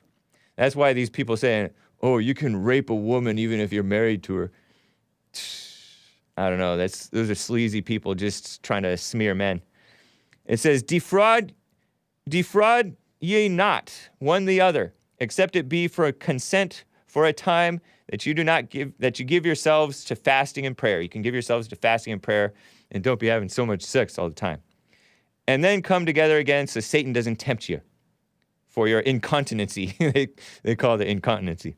[SPEAKER 1] That's why these people saying, oh, you can rape a woman even if you're married to her. I don't know. Those are sleazy people just trying to smear men. It says, defraud ye not one the other, except it be for a consent for a time that you give yourselves to fasting and prayer. You can give yourselves to fasting and prayer, and don't be having so much sex all the time. And then come together again so Satan doesn't tempt you for your incontinency. They call it incontinency.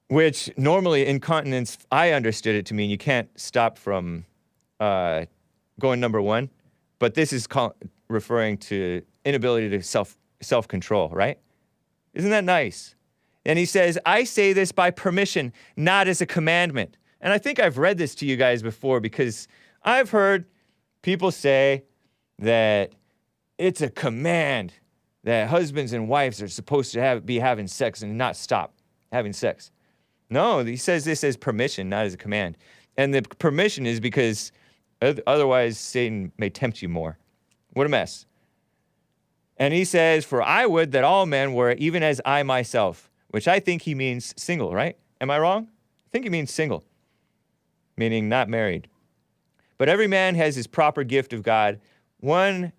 [SPEAKER 1] Which normally incontinence, I understood it to mean you can't stop from going number one, but this is referring to inability to self-control, right? Isn't that nice? And he says, I say this by permission, not as a commandment. And I think I've read this to you guys before because I've heard people say that it's a command that husbands and wives are supposed to be having sex and not stop having sex. No, he says this as permission, not as a command. And the permission is because otherwise Satan may tempt you more. What a mess. And he says, for I would that all men were even as I myself, which I think he means single, right? Am I wrong? I think he means single, meaning not married. But every man has his proper gift of God, one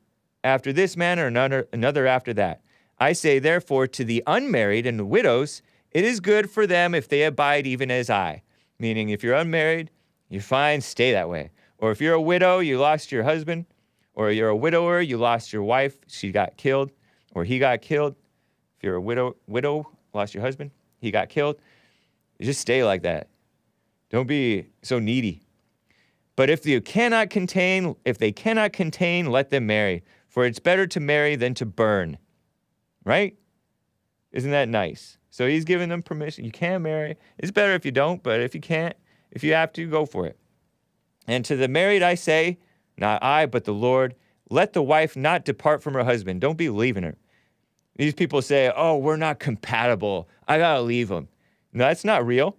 [SPEAKER 1] after this manner, another after that. I say, therefore, to the unmarried and the widows, it is good for them if they abide even as I. Meaning, if you're unmarried, you're fine, stay that way. Or if you're a widow, you lost your husband. Or you're a widower, you lost your wife, she got killed, or he got killed. If you're a widow, lost your husband, he got killed. You just stay like that. Don't be so needy. But if they cannot contain, let them marry. For it's better to marry than to burn. Right? Isn't that nice? So he's giving them permission. You can marry. It's better if you don't, but if you can't, if you have to, go for it. And to the married I say, not I, but the Lord, let the wife not depart from her husband. Don't be leaving her. These people say, oh, we're not compatible. I got to leave him. No, that's not real.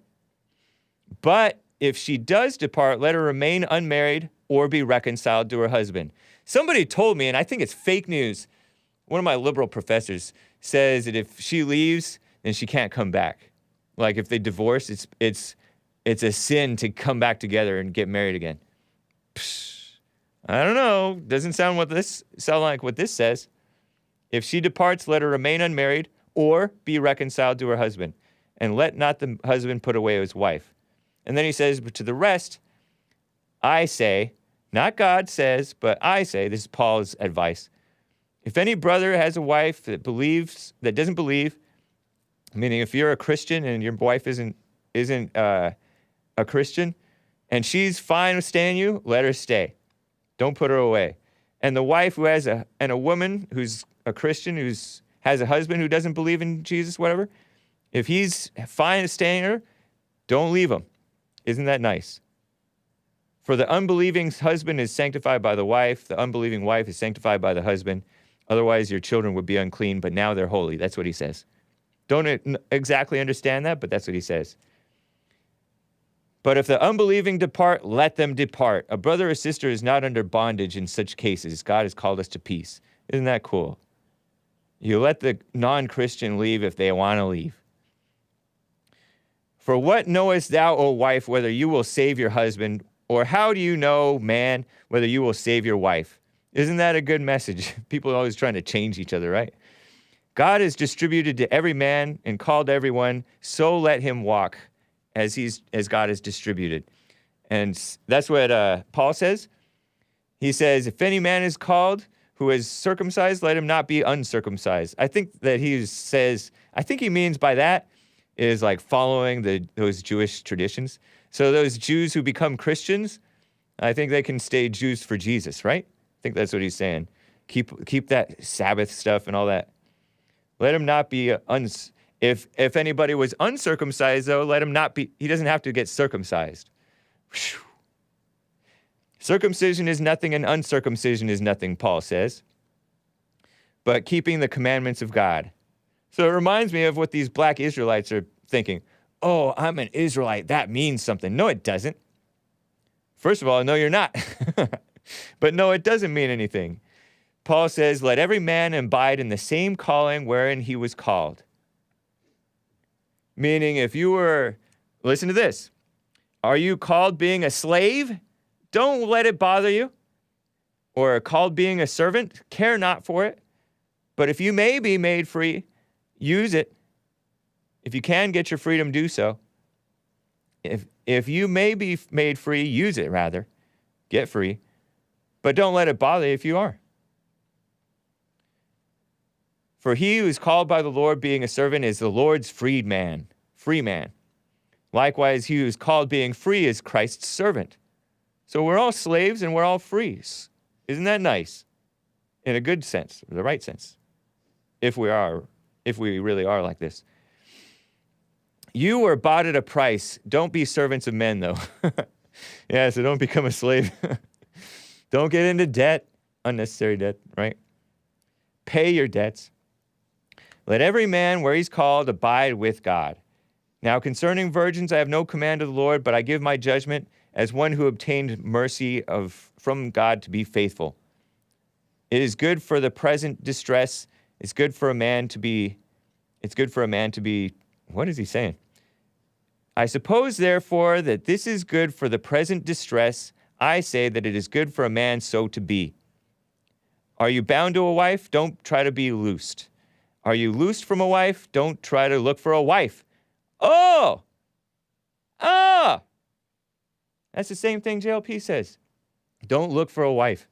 [SPEAKER 1] But if she does depart, let her remain unmarried or be reconciled to her husband. Somebody told me, and I think it's fake news, one of my liberal professors says that if she leaves, then she can't come back. Like if they divorce, it's a sin to come back together and get married again. Psh, I don't know. Doesn't sound like what this says. If she departs, let her remain unmarried or be reconciled to her husband, and let not the husband put away his wife. And then he says, but to the rest, I say, not God says, but I say, this is Paul's advice. If any brother has a wife that doesn't believe, meaning if you're a Christian and your wife isn't a Christian, and she's fine with staying you, let her stay. Don't put her away. And the wife who has a woman who's a Christian, has a husband who doesn't believe in Jesus, whatever, if he's fine with staying her, don't leave him. Isn't that nice? For the unbelieving husband is sanctified by the wife. The unbelieving wife is sanctified by the husband. Otherwise, your children would be unclean, but now they're holy. That's what he says. Don't exactly understand that, but that's what he says. But if the unbelieving depart, let them depart. A brother or sister is not under bondage in such cases. God has called us to peace. Isn't that cool? You let the non-Christian leave if they want to leave. For what knowest thou, O wife, whether you will save your husband? Or how do you know, man, whether you will save your wife? Isn't that a good message? People are always trying to change each other, right? God has distributed to every man and called everyone, so let him walk as God has distributed. And that's what Paul says. He says, if any man is called who is circumcised, let him not be uncircumcised. I think that I think he means by that is like following those Jewish traditions. So those Jews who become Christians, I think they can stay Jews for Jesus, right? I think that's what he's saying. Keep that Sabbath stuff and all that. Let him not be if anybody was uncircumcised, though, let him not be. He doesn't have to get circumcised. Whew. Circumcision is nothing and uncircumcision is nothing, Paul says, but keeping the commandments of God. So it reminds me of what these black Israelites are thinking. Oh, I'm an Israelite. That means something. No, it doesn't. First of all, no, you're not. But no, it doesn't mean anything. Paul says, let every man abide in the same calling wherein he was called. Meaning if you were, listen to this, are you called being a slave? Don't let it bother you. Or called being a servant? Care not for it. But if you may be made free, use it. If you can get your freedom, do so. If you may be made free, use it rather. Get free. But don't let it bother you if you are. For he who is called by the Lord being a servant is the Lord's free man. Likewise, he who is called being free is Christ's servant. So we're all slaves and we're all free. Isn't that nice? In a good sense, the right sense. If we really are like this. You were bought at a price. Don't be servants of men, though. Yeah, so don't become a slave. Don't get into debt, unnecessary debt, right? Pay your debts. Let every man, where he's called, abide with God. Now, concerning virgins, I have no command of the Lord, but I give my judgment as one who obtained mercy from God to be faithful. It is good for the present distress. It's good for a man to be, what is he saying? I suppose, therefore, that this is good for the present distress. I say that it is good for a man so to be. Are you bound to a wife? Don't try to be loosed. Are you loosed from a wife? Don't try to look for a wife. Oh! That's the same thing JLP says. Don't look for a wife.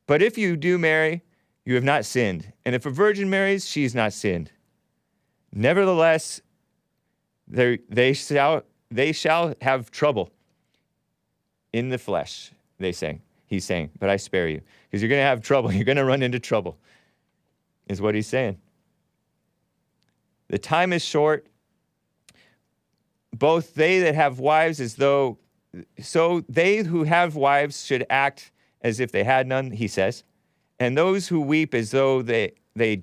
[SPEAKER 1] But if you do marry, you have not sinned. And if a virgin marries, she has not sinned. Nevertheless, they shall have trouble in the flesh, he's saying, but I spare you. Because you're going to have trouble. You're going to run into trouble, is what he's saying. The time is short. Both they that have wives so they who have wives should act as if they had none, he says. And those who weep as though they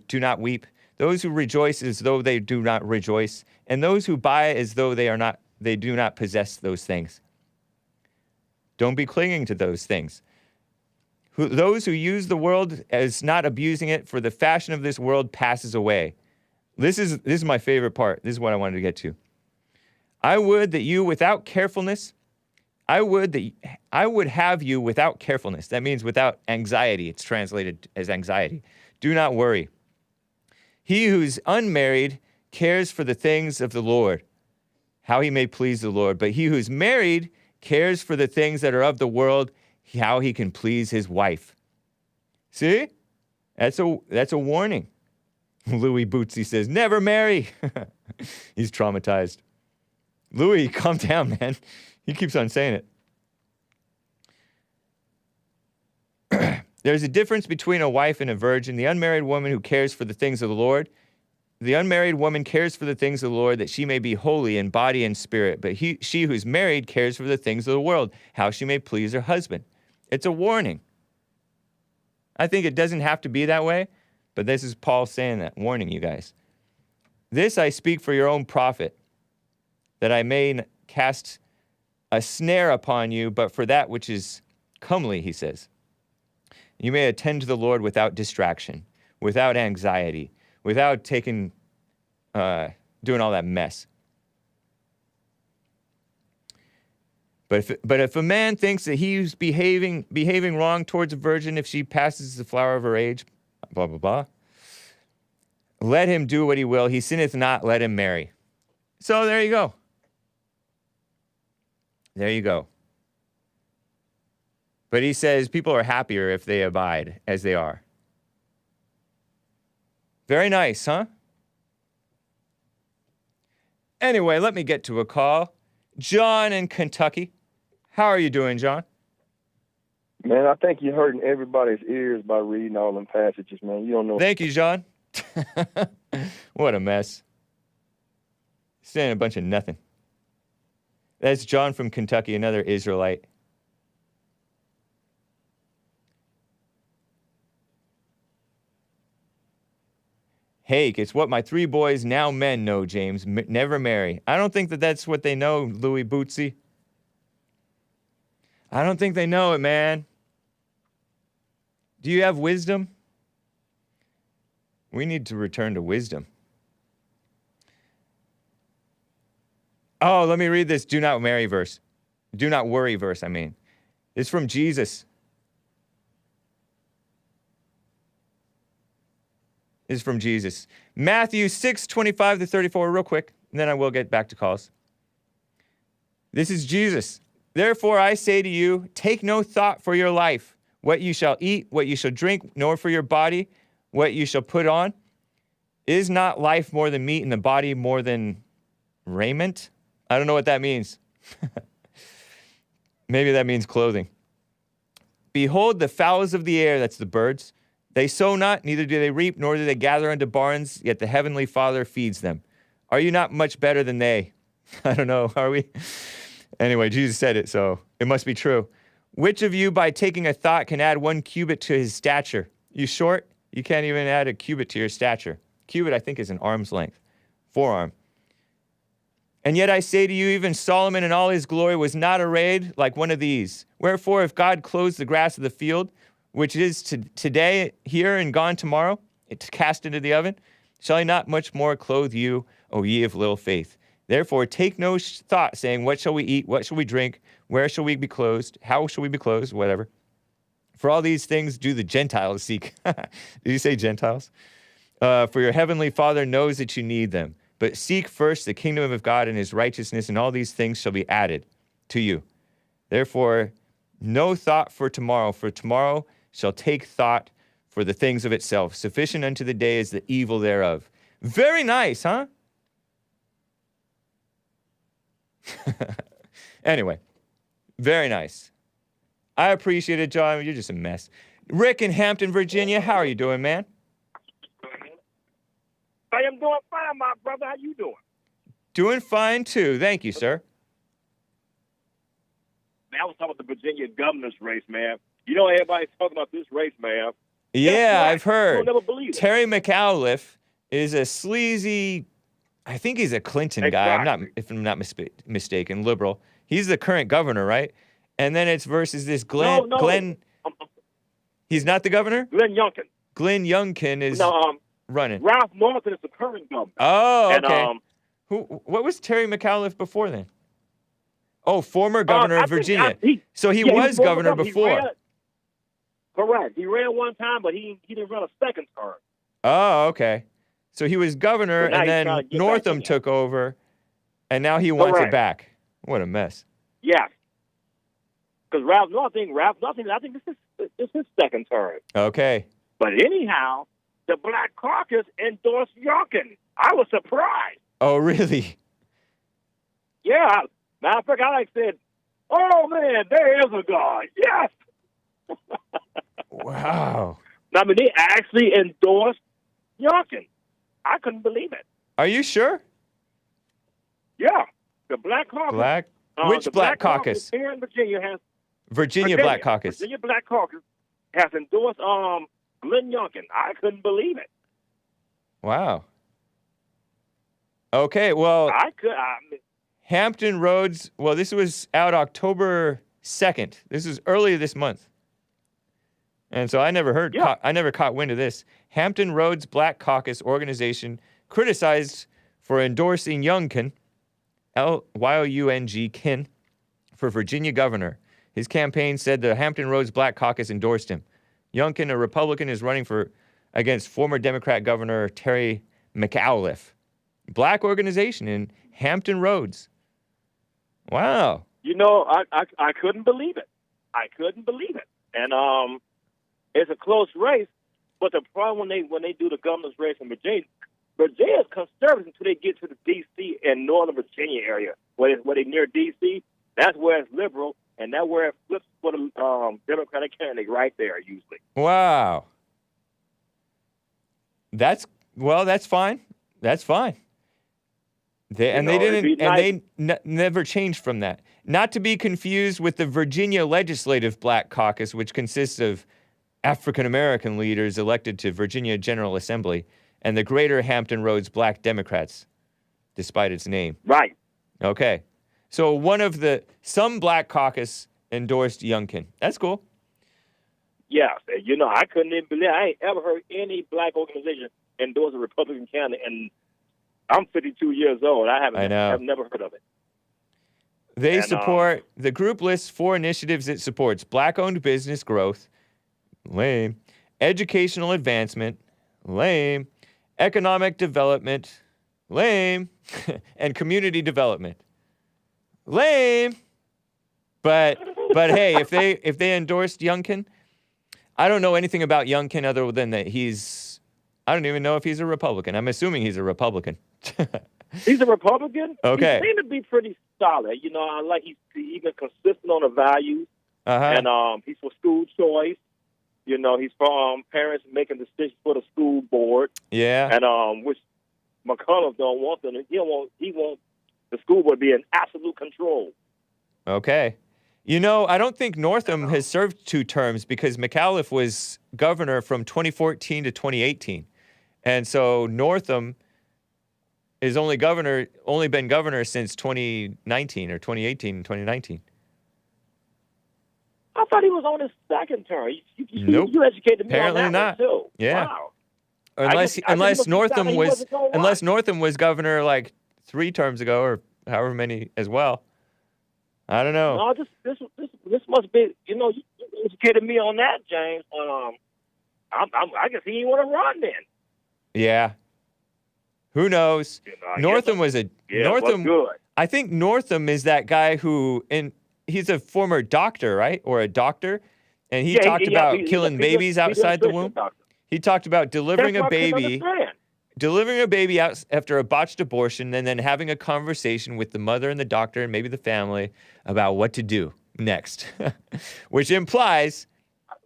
[SPEAKER 1] do not weep. Those who rejoice as though they do not rejoice. And those who buy as though they do not possess those things. Don't be clinging to those things. Those who use the world as not abusing it, for the fashion of this world passes away. This is my favorite part. This is what I wanted to get to. I would that you without carefulness, I would have you without carefulness. That means without anxiety. It's translated as anxiety. Do not worry. He who's unmarried cares for the things of the Lord, how he may please the Lord. But he who's married cares for the things that are of the world, how he can please his wife. See? That's a warning. Louis Bootsy says, never marry. He's traumatized. Louis, calm down, man. He keeps on saying it. There's a difference between a wife and a virgin. The unmarried woman who cares for the things of the Lord. The unmarried woman cares for the things of the Lord, that she may be holy in body and spirit. But she who's married cares for the things of the world, how she may please her husband. It's a warning. I think it doesn't have to be that way, but this is Paul saying that, warning you guys. This I speak for your own profit, that I may cast a snare upon you, but for that which is comely, he says. You may attend to the Lord without distraction, without anxiety, without doing all that mess. But if a man thinks that he's behaving wrong towards a virgin if she passes the flower of her age, blah, blah, blah. Let him do what he will. He sinneth not, let him marry. So there you go. There you go. But he says people are happier if they abide as they are. Very nice, huh? Anyway, let me get to a call. John in Kentucky. How are you doing, John?
[SPEAKER 7] Man, I think you're hurting everybody's ears by reading all them passages, man. You don't know.
[SPEAKER 1] Thank you, John. What a mess. Saying a bunch of nothing. That's John from Kentucky, another Israelite. Hake, it's what my 3 boys, now men, know, James. Never marry. I don't think that that's what they know, Louis Bootsy. I don't think they know it, man. Do you have wisdom? We need to return to wisdom. Oh, let me read this do not marry verse. Do not worry verse, I mean. It's from Jesus. It's from Jesus. Matthew 6:25-34, real quick, and then I will get back to calls. This is Jesus. Therefore I say to you, take no thought for your life, what you shall eat, what you shall drink, nor for your body, what you shall put on. Is not life more than meat and the body more than raiment? I don't know what that means. Maybe that means clothing. Behold the fowls of the air, that's the birds. They sow not, neither do they reap, nor do they gather into barns, yet the heavenly Father feeds them. Are you not much better than they? I don't know, are we? Anyway, Jesus said it, so it must be true. Which of you, by taking a thought, can add 1 cubit to his stature? You short? You can't even add a cubit to your stature. Cubit, I think, is an arm's length. Forearm. And yet I say to you, even Solomon in all his glory was not arrayed like one of these. Wherefore, if God clothes the grass of the field, which is today here and gone tomorrow, it's cast into the oven, shall he not much more clothe you, O ye of little faith? Therefore, take no thought, saying, what shall we eat? What shall we drink? Where shall we be clothed? How shall we be clothed? Whatever. For all these things do the Gentiles seek. Did you say Gentiles? For your heavenly Father knows that you need them. But seek first the kingdom of God and his righteousness, and all these things shall be added to you. Therefore, no thought for tomorrow shall take thought for the things of itself. Sufficient unto the day is the evil thereof. Very nice, huh? Anyway, very nice. I appreciate it, John. You're just a mess. Rick in Hampton, Virginia. How are you doing, man?
[SPEAKER 8] I am doing fine, my brother. How you doing?
[SPEAKER 1] Doing fine, too. Thank you, sir.
[SPEAKER 8] Man, I was talking about the Virginia governor's race, man. You know, everybody's talking about this race, man.
[SPEAKER 1] Yeah, I've heard.
[SPEAKER 8] You'll never believe it.
[SPEAKER 1] Terry McAuliffe is a sleazy, I think he's a Clinton guy, if I'm not mistaken, liberal. He's the current governor, right? And then it's versus this Glenn. He's not the governor?
[SPEAKER 8] Glenn Youngkin.
[SPEAKER 1] Glenn Youngkin is running.
[SPEAKER 8] Ralph Norton is the current governor.
[SPEAKER 1] Oh, okay. What was Terry McAuliffe before then? Oh, former governor of Virginia. So he was governor before.
[SPEAKER 8] Correct. He ran one time, but he didn't run a second term.
[SPEAKER 1] Oh, okay. So he was governor, and then Northam took over, and now he wants it back. What a mess.
[SPEAKER 8] Yeah. Because Ralph Norton, I think this is his second term.
[SPEAKER 1] Okay.
[SPEAKER 8] But anyhow, the Black Caucus endorsed Youngkin. I was surprised.
[SPEAKER 1] Oh, really?
[SPEAKER 8] Yeah. Matter of fact, I said, oh, man, there is a God. Yes.
[SPEAKER 1] Wow.
[SPEAKER 8] I mean, they actually endorsed Youngkin. I couldn't believe it.
[SPEAKER 1] Are you sure?
[SPEAKER 8] Yeah. The Black Caucus.
[SPEAKER 1] Which Black Caucus?
[SPEAKER 8] Here in Virginia has...
[SPEAKER 1] Virginia Black Caucus.
[SPEAKER 8] Virginia Black Caucus has endorsed Glenn Youngkin. I couldn't believe it.
[SPEAKER 1] Wow. Okay, well... Hampton Roads, well, this was out October 2nd. This is earlier this month. And so I never heard, I never caught wind of this. Hampton Roads Black Caucus organization criticized for endorsing Youngkin, Young, for Virginia governor. His campaign said the Hampton Roads Black Caucus endorsed him. Youngkin, a Republican, is running against former Democrat Governor Terry McAuliffe. Black organization in Hampton Roads. Wow.
[SPEAKER 8] You know, I couldn't believe it. I couldn't believe it. And it's a close race, but the problem when they do the governor's race in Virginia is conservative until they get to the D.C. and Northern Virginia area, where they near D.C. That's where it's liberal, and that's where it flips for the Democratic candidate right there usually.
[SPEAKER 1] Wow. That's fine. That's fine. They never changed from that. Not to be confused with the Virginia Legislative Black Caucus, which consists of African American leaders elected to Virginia General Assembly, and the Greater Hampton Roads Black Democrats, despite its name.
[SPEAKER 8] Right.
[SPEAKER 1] Okay. So some Black Caucus endorsed Youngkin. That's cool.
[SPEAKER 8] Yeah. You know, I couldn't even believe I ain't ever heard any Black organization endorse a Republican candidate, and I'm 52 years old. I've never heard of it.
[SPEAKER 1] The group lists 4 initiatives it supports: Black-owned business growth, lame; educational advancement, lame; economic development, lame; and community development, lame. But hey, if they endorsed Youngkin, I don't know anything about Youngkin other than that I don't even know if he's a Republican. I'm assuming he's a Republican.
[SPEAKER 8] He's a Republican?
[SPEAKER 1] Okay.
[SPEAKER 8] He seemed to be pretty solid. You know, I like he's even consistent on the values.
[SPEAKER 1] Uh-huh.
[SPEAKER 8] And he's for school choice. You know, he's for parents making decisions for the school board.
[SPEAKER 1] Yeah.
[SPEAKER 8] And which McAuliffe don't want them. He wants the school board to be in absolute control.
[SPEAKER 1] Okay. You know, I don't think Northam has served 2 terms because McAuliffe was governor from 2014 to 2018. And so Northam is only been governor since 2019 or 2018 and 2019.
[SPEAKER 8] I thought he was on his second term.
[SPEAKER 1] Nope.
[SPEAKER 8] You educated me
[SPEAKER 1] Apparently
[SPEAKER 8] on that
[SPEAKER 1] not.
[SPEAKER 8] one too.
[SPEAKER 1] Yeah.
[SPEAKER 8] Wow.
[SPEAKER 1] Unless Northam was governor like 3 terms ago or however many as well. I don't know.
[SPEAKER 8] No, this must be. You know, you educated me on that, James. I guess he didn't want to run then.
[SPEAKER 1] Yeah. Who knows?
[SPEAKER 8] You know,
[SPEAKER 1] Northam was
[SPEAKER 8] Northam. Good.
[SPEAKER 1] I think Northam is that guy he's a former doctor, right? Or a doctor. And he talked about killing babies outside the womb. He talked about delivering a baby out after a botched abortion and then having a conversation with the mother and the doctor and maybe the family about what to do next, which implies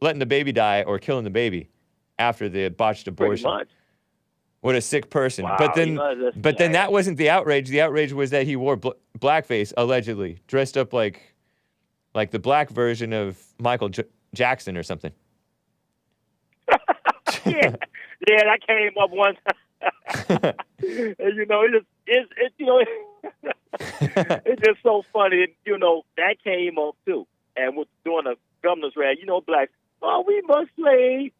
[SPEAKER 1] letting the baby die or killing the baby after the botched abortion.
[SPEAKER 8] Pretty much.
[SPEAKER 1] What a sick person.
[SPEAKER 8] Wow,
[SPEAKER 1] but then that wasn't the outrage. The outrage was that he wore blackface, allegedly, dressed up like the black version of Michael Jackson or something.
[SPEAKER 8] yeah, that came up once. And, you know, it's just so funny. And, you know, that came up too. And with doing a governor's rally, you know, blacks, we must say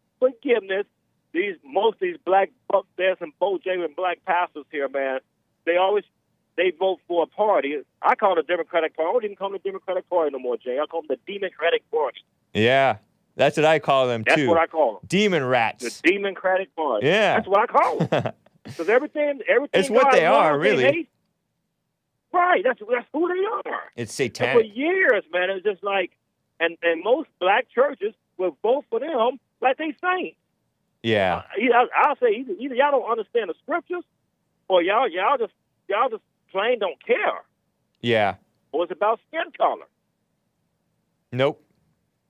[SPEAKER 8] most of these black buck dancing Bojangles black pastors here, man, they vote for a party. I call it the Democratic Party. I don't even call it the Democratic Party no more, Jay. I call them the Democratic Party.
[SPEAKER 1] Yeah, that's what I call them, too.
[SPEAKER 8] That's what I call them.
[SPEAKER 1] Demon rats.
[SPEAKER 8] The Democratic Party.
[SPEAKER 1] Yeah.
[SPEAKER 8] That's what I call them. Because everything
[SPEAKER 1] it's what they are, really.
[SPEAKER 8] Right, that's who they are.
[SPEAKER 1] It's satanic.
[SPEAKER 8] And for years, man, it's just like, and most black churches will vote for them like they saints.
[SPEAKER 1] Yeah.
[SPEAKER 8] I'll say either y'all don't understand the scriptures, or y'all just plain don't care.
[SPEAKER 1] Yeah.
[SPEAKER 8] Or it's about skin color.
[SPEAKER 1] Nope.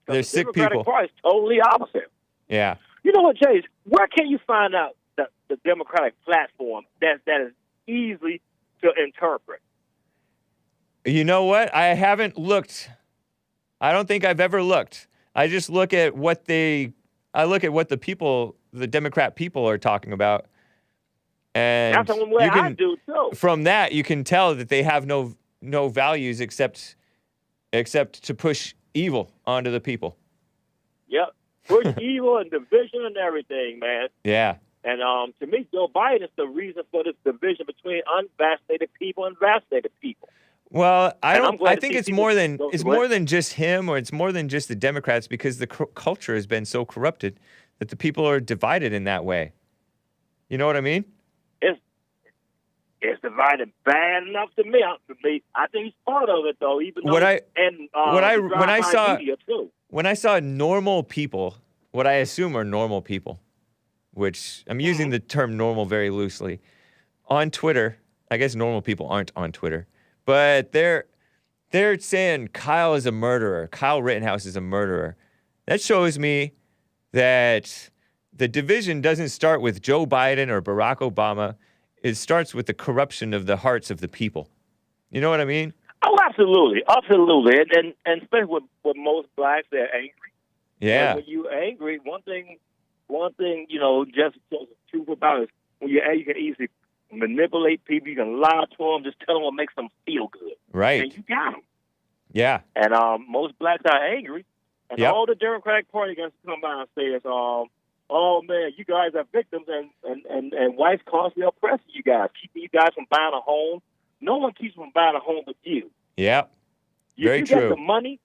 [SPEAKER 1] They're sick people.
[SPEAKER 8] The Democratic Party is totally opposite.
[SPEAKER 1] Yeah.
[SPEAKER 8] You know what, Jay? Where can you find out the Democratic platform that is easily to interpret?
[SPEAKER 1] You know what? I haven't looked. I don't think I've ever looked. I just look at what the people, the Democrat people, are talking about. And
[SPEAKER 8] that's the way I do too.
[SPEAKER 1] From that, you can tell that they have no values except to push evil onto the people.
[SPEAKER 8] Yep, push evil and division and everything, man.
[SPEAKER 1] Yeah.
[SPEAKER 8] And to me, Joe Biden is the reason for this division between unvaccinated people and vaccinated people.
[SPEAKER 1] Well, I think it's more than just him, or it's more than just the Democrats, because the culture has been so corrupted that the people are divided in that way. You know what I mean?
[SPEAKER 8] It's it's divided bad enough to me. I think he's part of it though. Even though
[SPEAKER 1] when I saw
[SPEAKER 8] media too.
[SPEAKER 1] When I saw normal people, what I assume are normal people, which I'm using the term normal very loosely, on Twitter. I guess normal people aren't on Twitter, but they're saying Kyle is a murderer. Kyle Rittenhouse is a murderer. That shows me that the division doesn't start with Joe Biden or Barack Obama. It starts with the corruption of the hearts of the people. You know what I mean?
[SPEAKER 8] Oh, absolutely, absolutely, and especially with most blacks, they're angry.
[SPEAKER 1] Yeah.
[SPEAKER 8] And when you're angry, one thing, just the truth about it is when you're angry, you can easily manipulate people. You can lie to them, just tell them what makes them feel good.
[SPEAKER 1] Right.
[SPEAKER 8] And you got them.
[SPEAKER 1] Yeah.
[SPEAKER 8] And most blacks are angry, and all the Democratic Party guys come by and say, "Oh man, you guys are victims, and whites constantly oppressing you guys, keeping you guys from buying a home. No one keeps from buying a home but you.
[SPEAKER 1] Yeah, very true.
[SPEAKER 8] You got the money,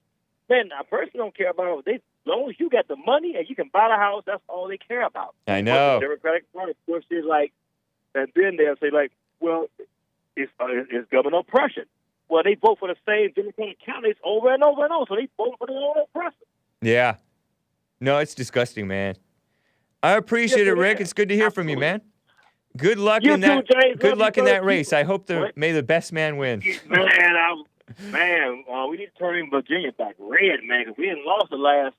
[SPEAKER 8] then a person don't care about it. As long as you got the money and you can buy the house, that's all they care about.
[SPEAKER 1] I know.
[SPEAKER 8] But the Democratic Party pushes and then they'll say well, it's government oppression. Well, they vote for the same Democratic candidates over and over and over, so they vote for their own oppressor.
[SPEAKER 1] Yeah. No, it's disgusting, man. I appreciate it, Rick. It's good to hear from you, man. Good luck in that.
[SPEAKER 8] James,
[SPEAKER 1] good luck in that race. I hope may the best man win.
[SPEAKER 8] Man, we need to turn Virginia back red, man, because we didn't lost the last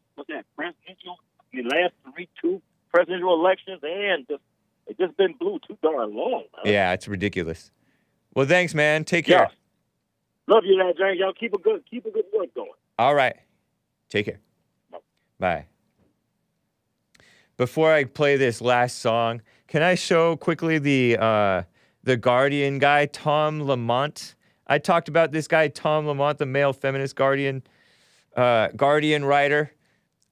[SPEAKER 8] two presidential elections, and it's just been blue too darn long. Man.
[SPEAKER 1] Yeah, it's ridiculous. Well, thanks, man. Take care.
[SPEAKER 8] Yeah. Love you, man, James. Y'all keep a good work going.
[SPEAKER 1] All right. Take care. Bye. Before I play this last song, can I show quickly the Guardian guy, Tom Lamont? I talked about this guy, Tom Lamont, the male feminist Guardian writer.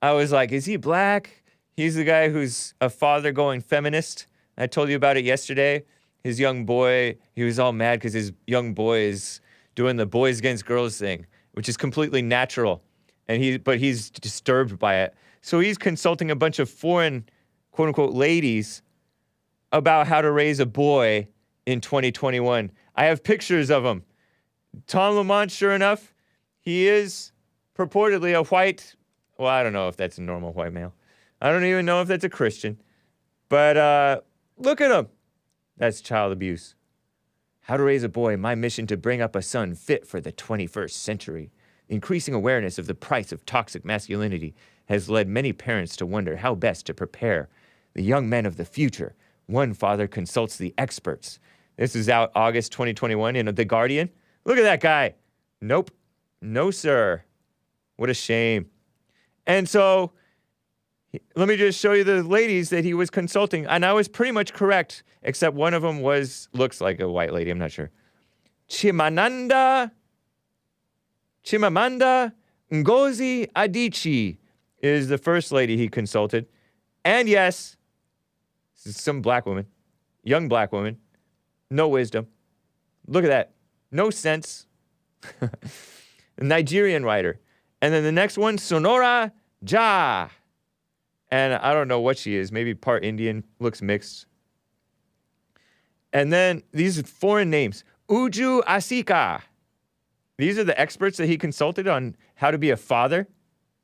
[SPEAKER 1] I was like, is he black? He's the guy who's a father going feminist. I told you about it yesterday. His young boy, he was all mad because his young boy is doing the boys against girls thing, which is completely natural. But he's disturbed by it. So he's consulting a bunch of foreign, quote-unquote, ladies about how to raise a boy in 2021. I have pictures of him. Tom Lamont, sure enough, he is purportedly a white, well, I don't know if that's a normal white male. I don't even know if that's a Christian. But look at him. That's child abuse. How to raise a boy, my mission to bring up a son fit for the 21st century. Increasing awareness of the price of toxic masculinity has led many parents to wonder how best to prepare the young men of the future. One father consults the experts. This is out August 2021 in The Guardian. Look at that guy. Nope. No, sir. What a shame. And so, let me just show you the ladies that he was consulting. And I was pretty much correct, except one of them looks like a white lady. I'm not sure. Chimamanda Ngozi Adichie is the first lady he consulted. And yes, this is some black woman, young black woman, no wisdom. Look at that. No sense. A Nigerian writer. And then the next one, Sonora Ja. And I don't know what she is. Maybe part Indian, looks mixed. And then these are foreign names. Uju Asika. These are the experts that he consulted on how to be a father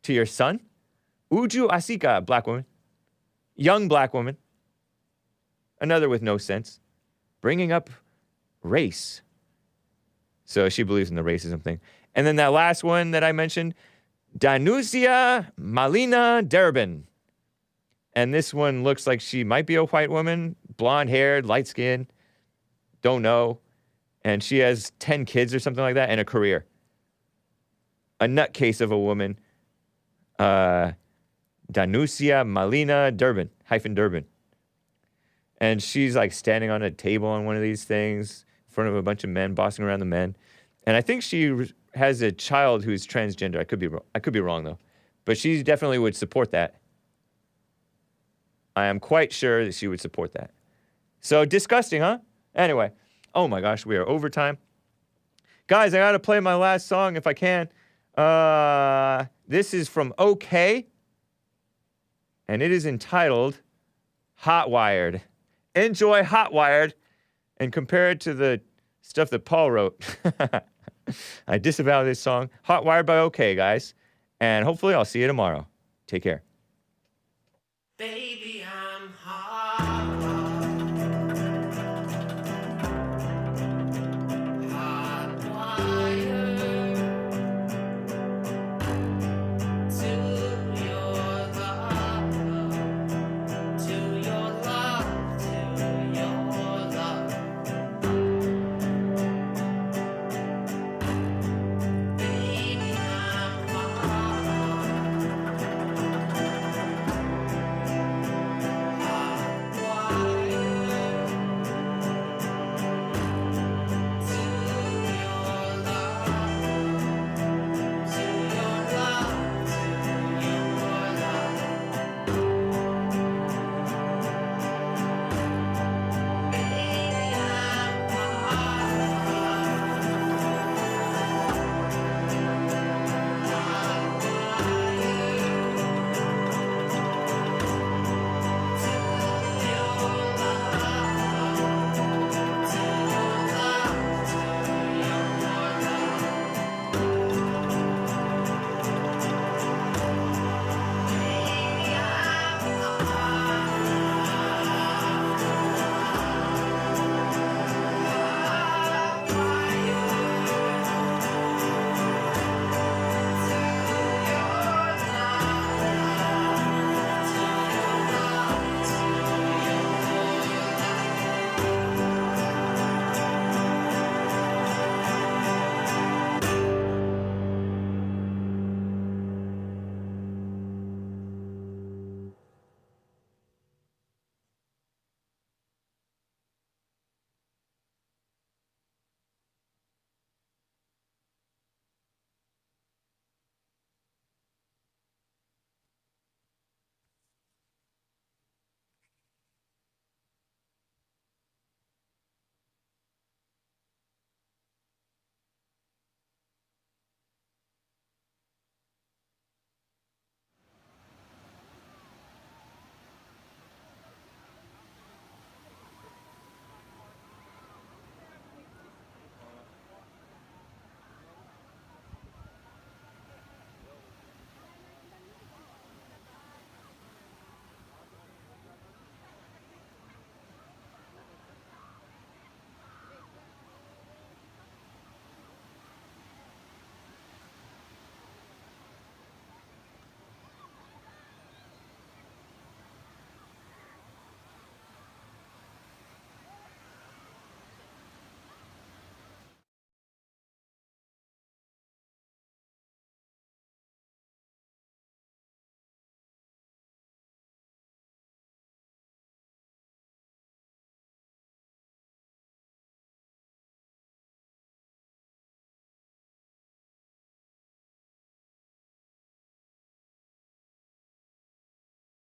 [SPEAKER 1] to your son. Uju Asika, black woman. Young black woman. Another with no sense. Bringing up race. So she believes in the racism thing. And then that last one that I mentioned, Danusia Malina Durbin. And this one looks like she might be a white woman, blonde-haired, light-skinned, don't know. And she has 10 kids or something like that and a career. A nutcase of a woman. Danusia Malina Durbin, Durbin. And she's like standing on a table on one of these things in front of a bunch of men, bossing around the men. And I think she has a child who's transgender. I could be wrong though. But she definitely would support that. I am quite sure that she would support that. So disgusting, huh? Anyway. Oh my gosh, we are overtime. Guys, I gotta play my last song if I can. This is from OK. And it is entitled Hot Wired. Enjoy Hot Wired. and compare it to the stuff that Paul wrote. I disavow this song. Hot Wired by OK, guys. And hopefully I'll see you tomorrow. Take care.
[SPEAKER 2] Baby,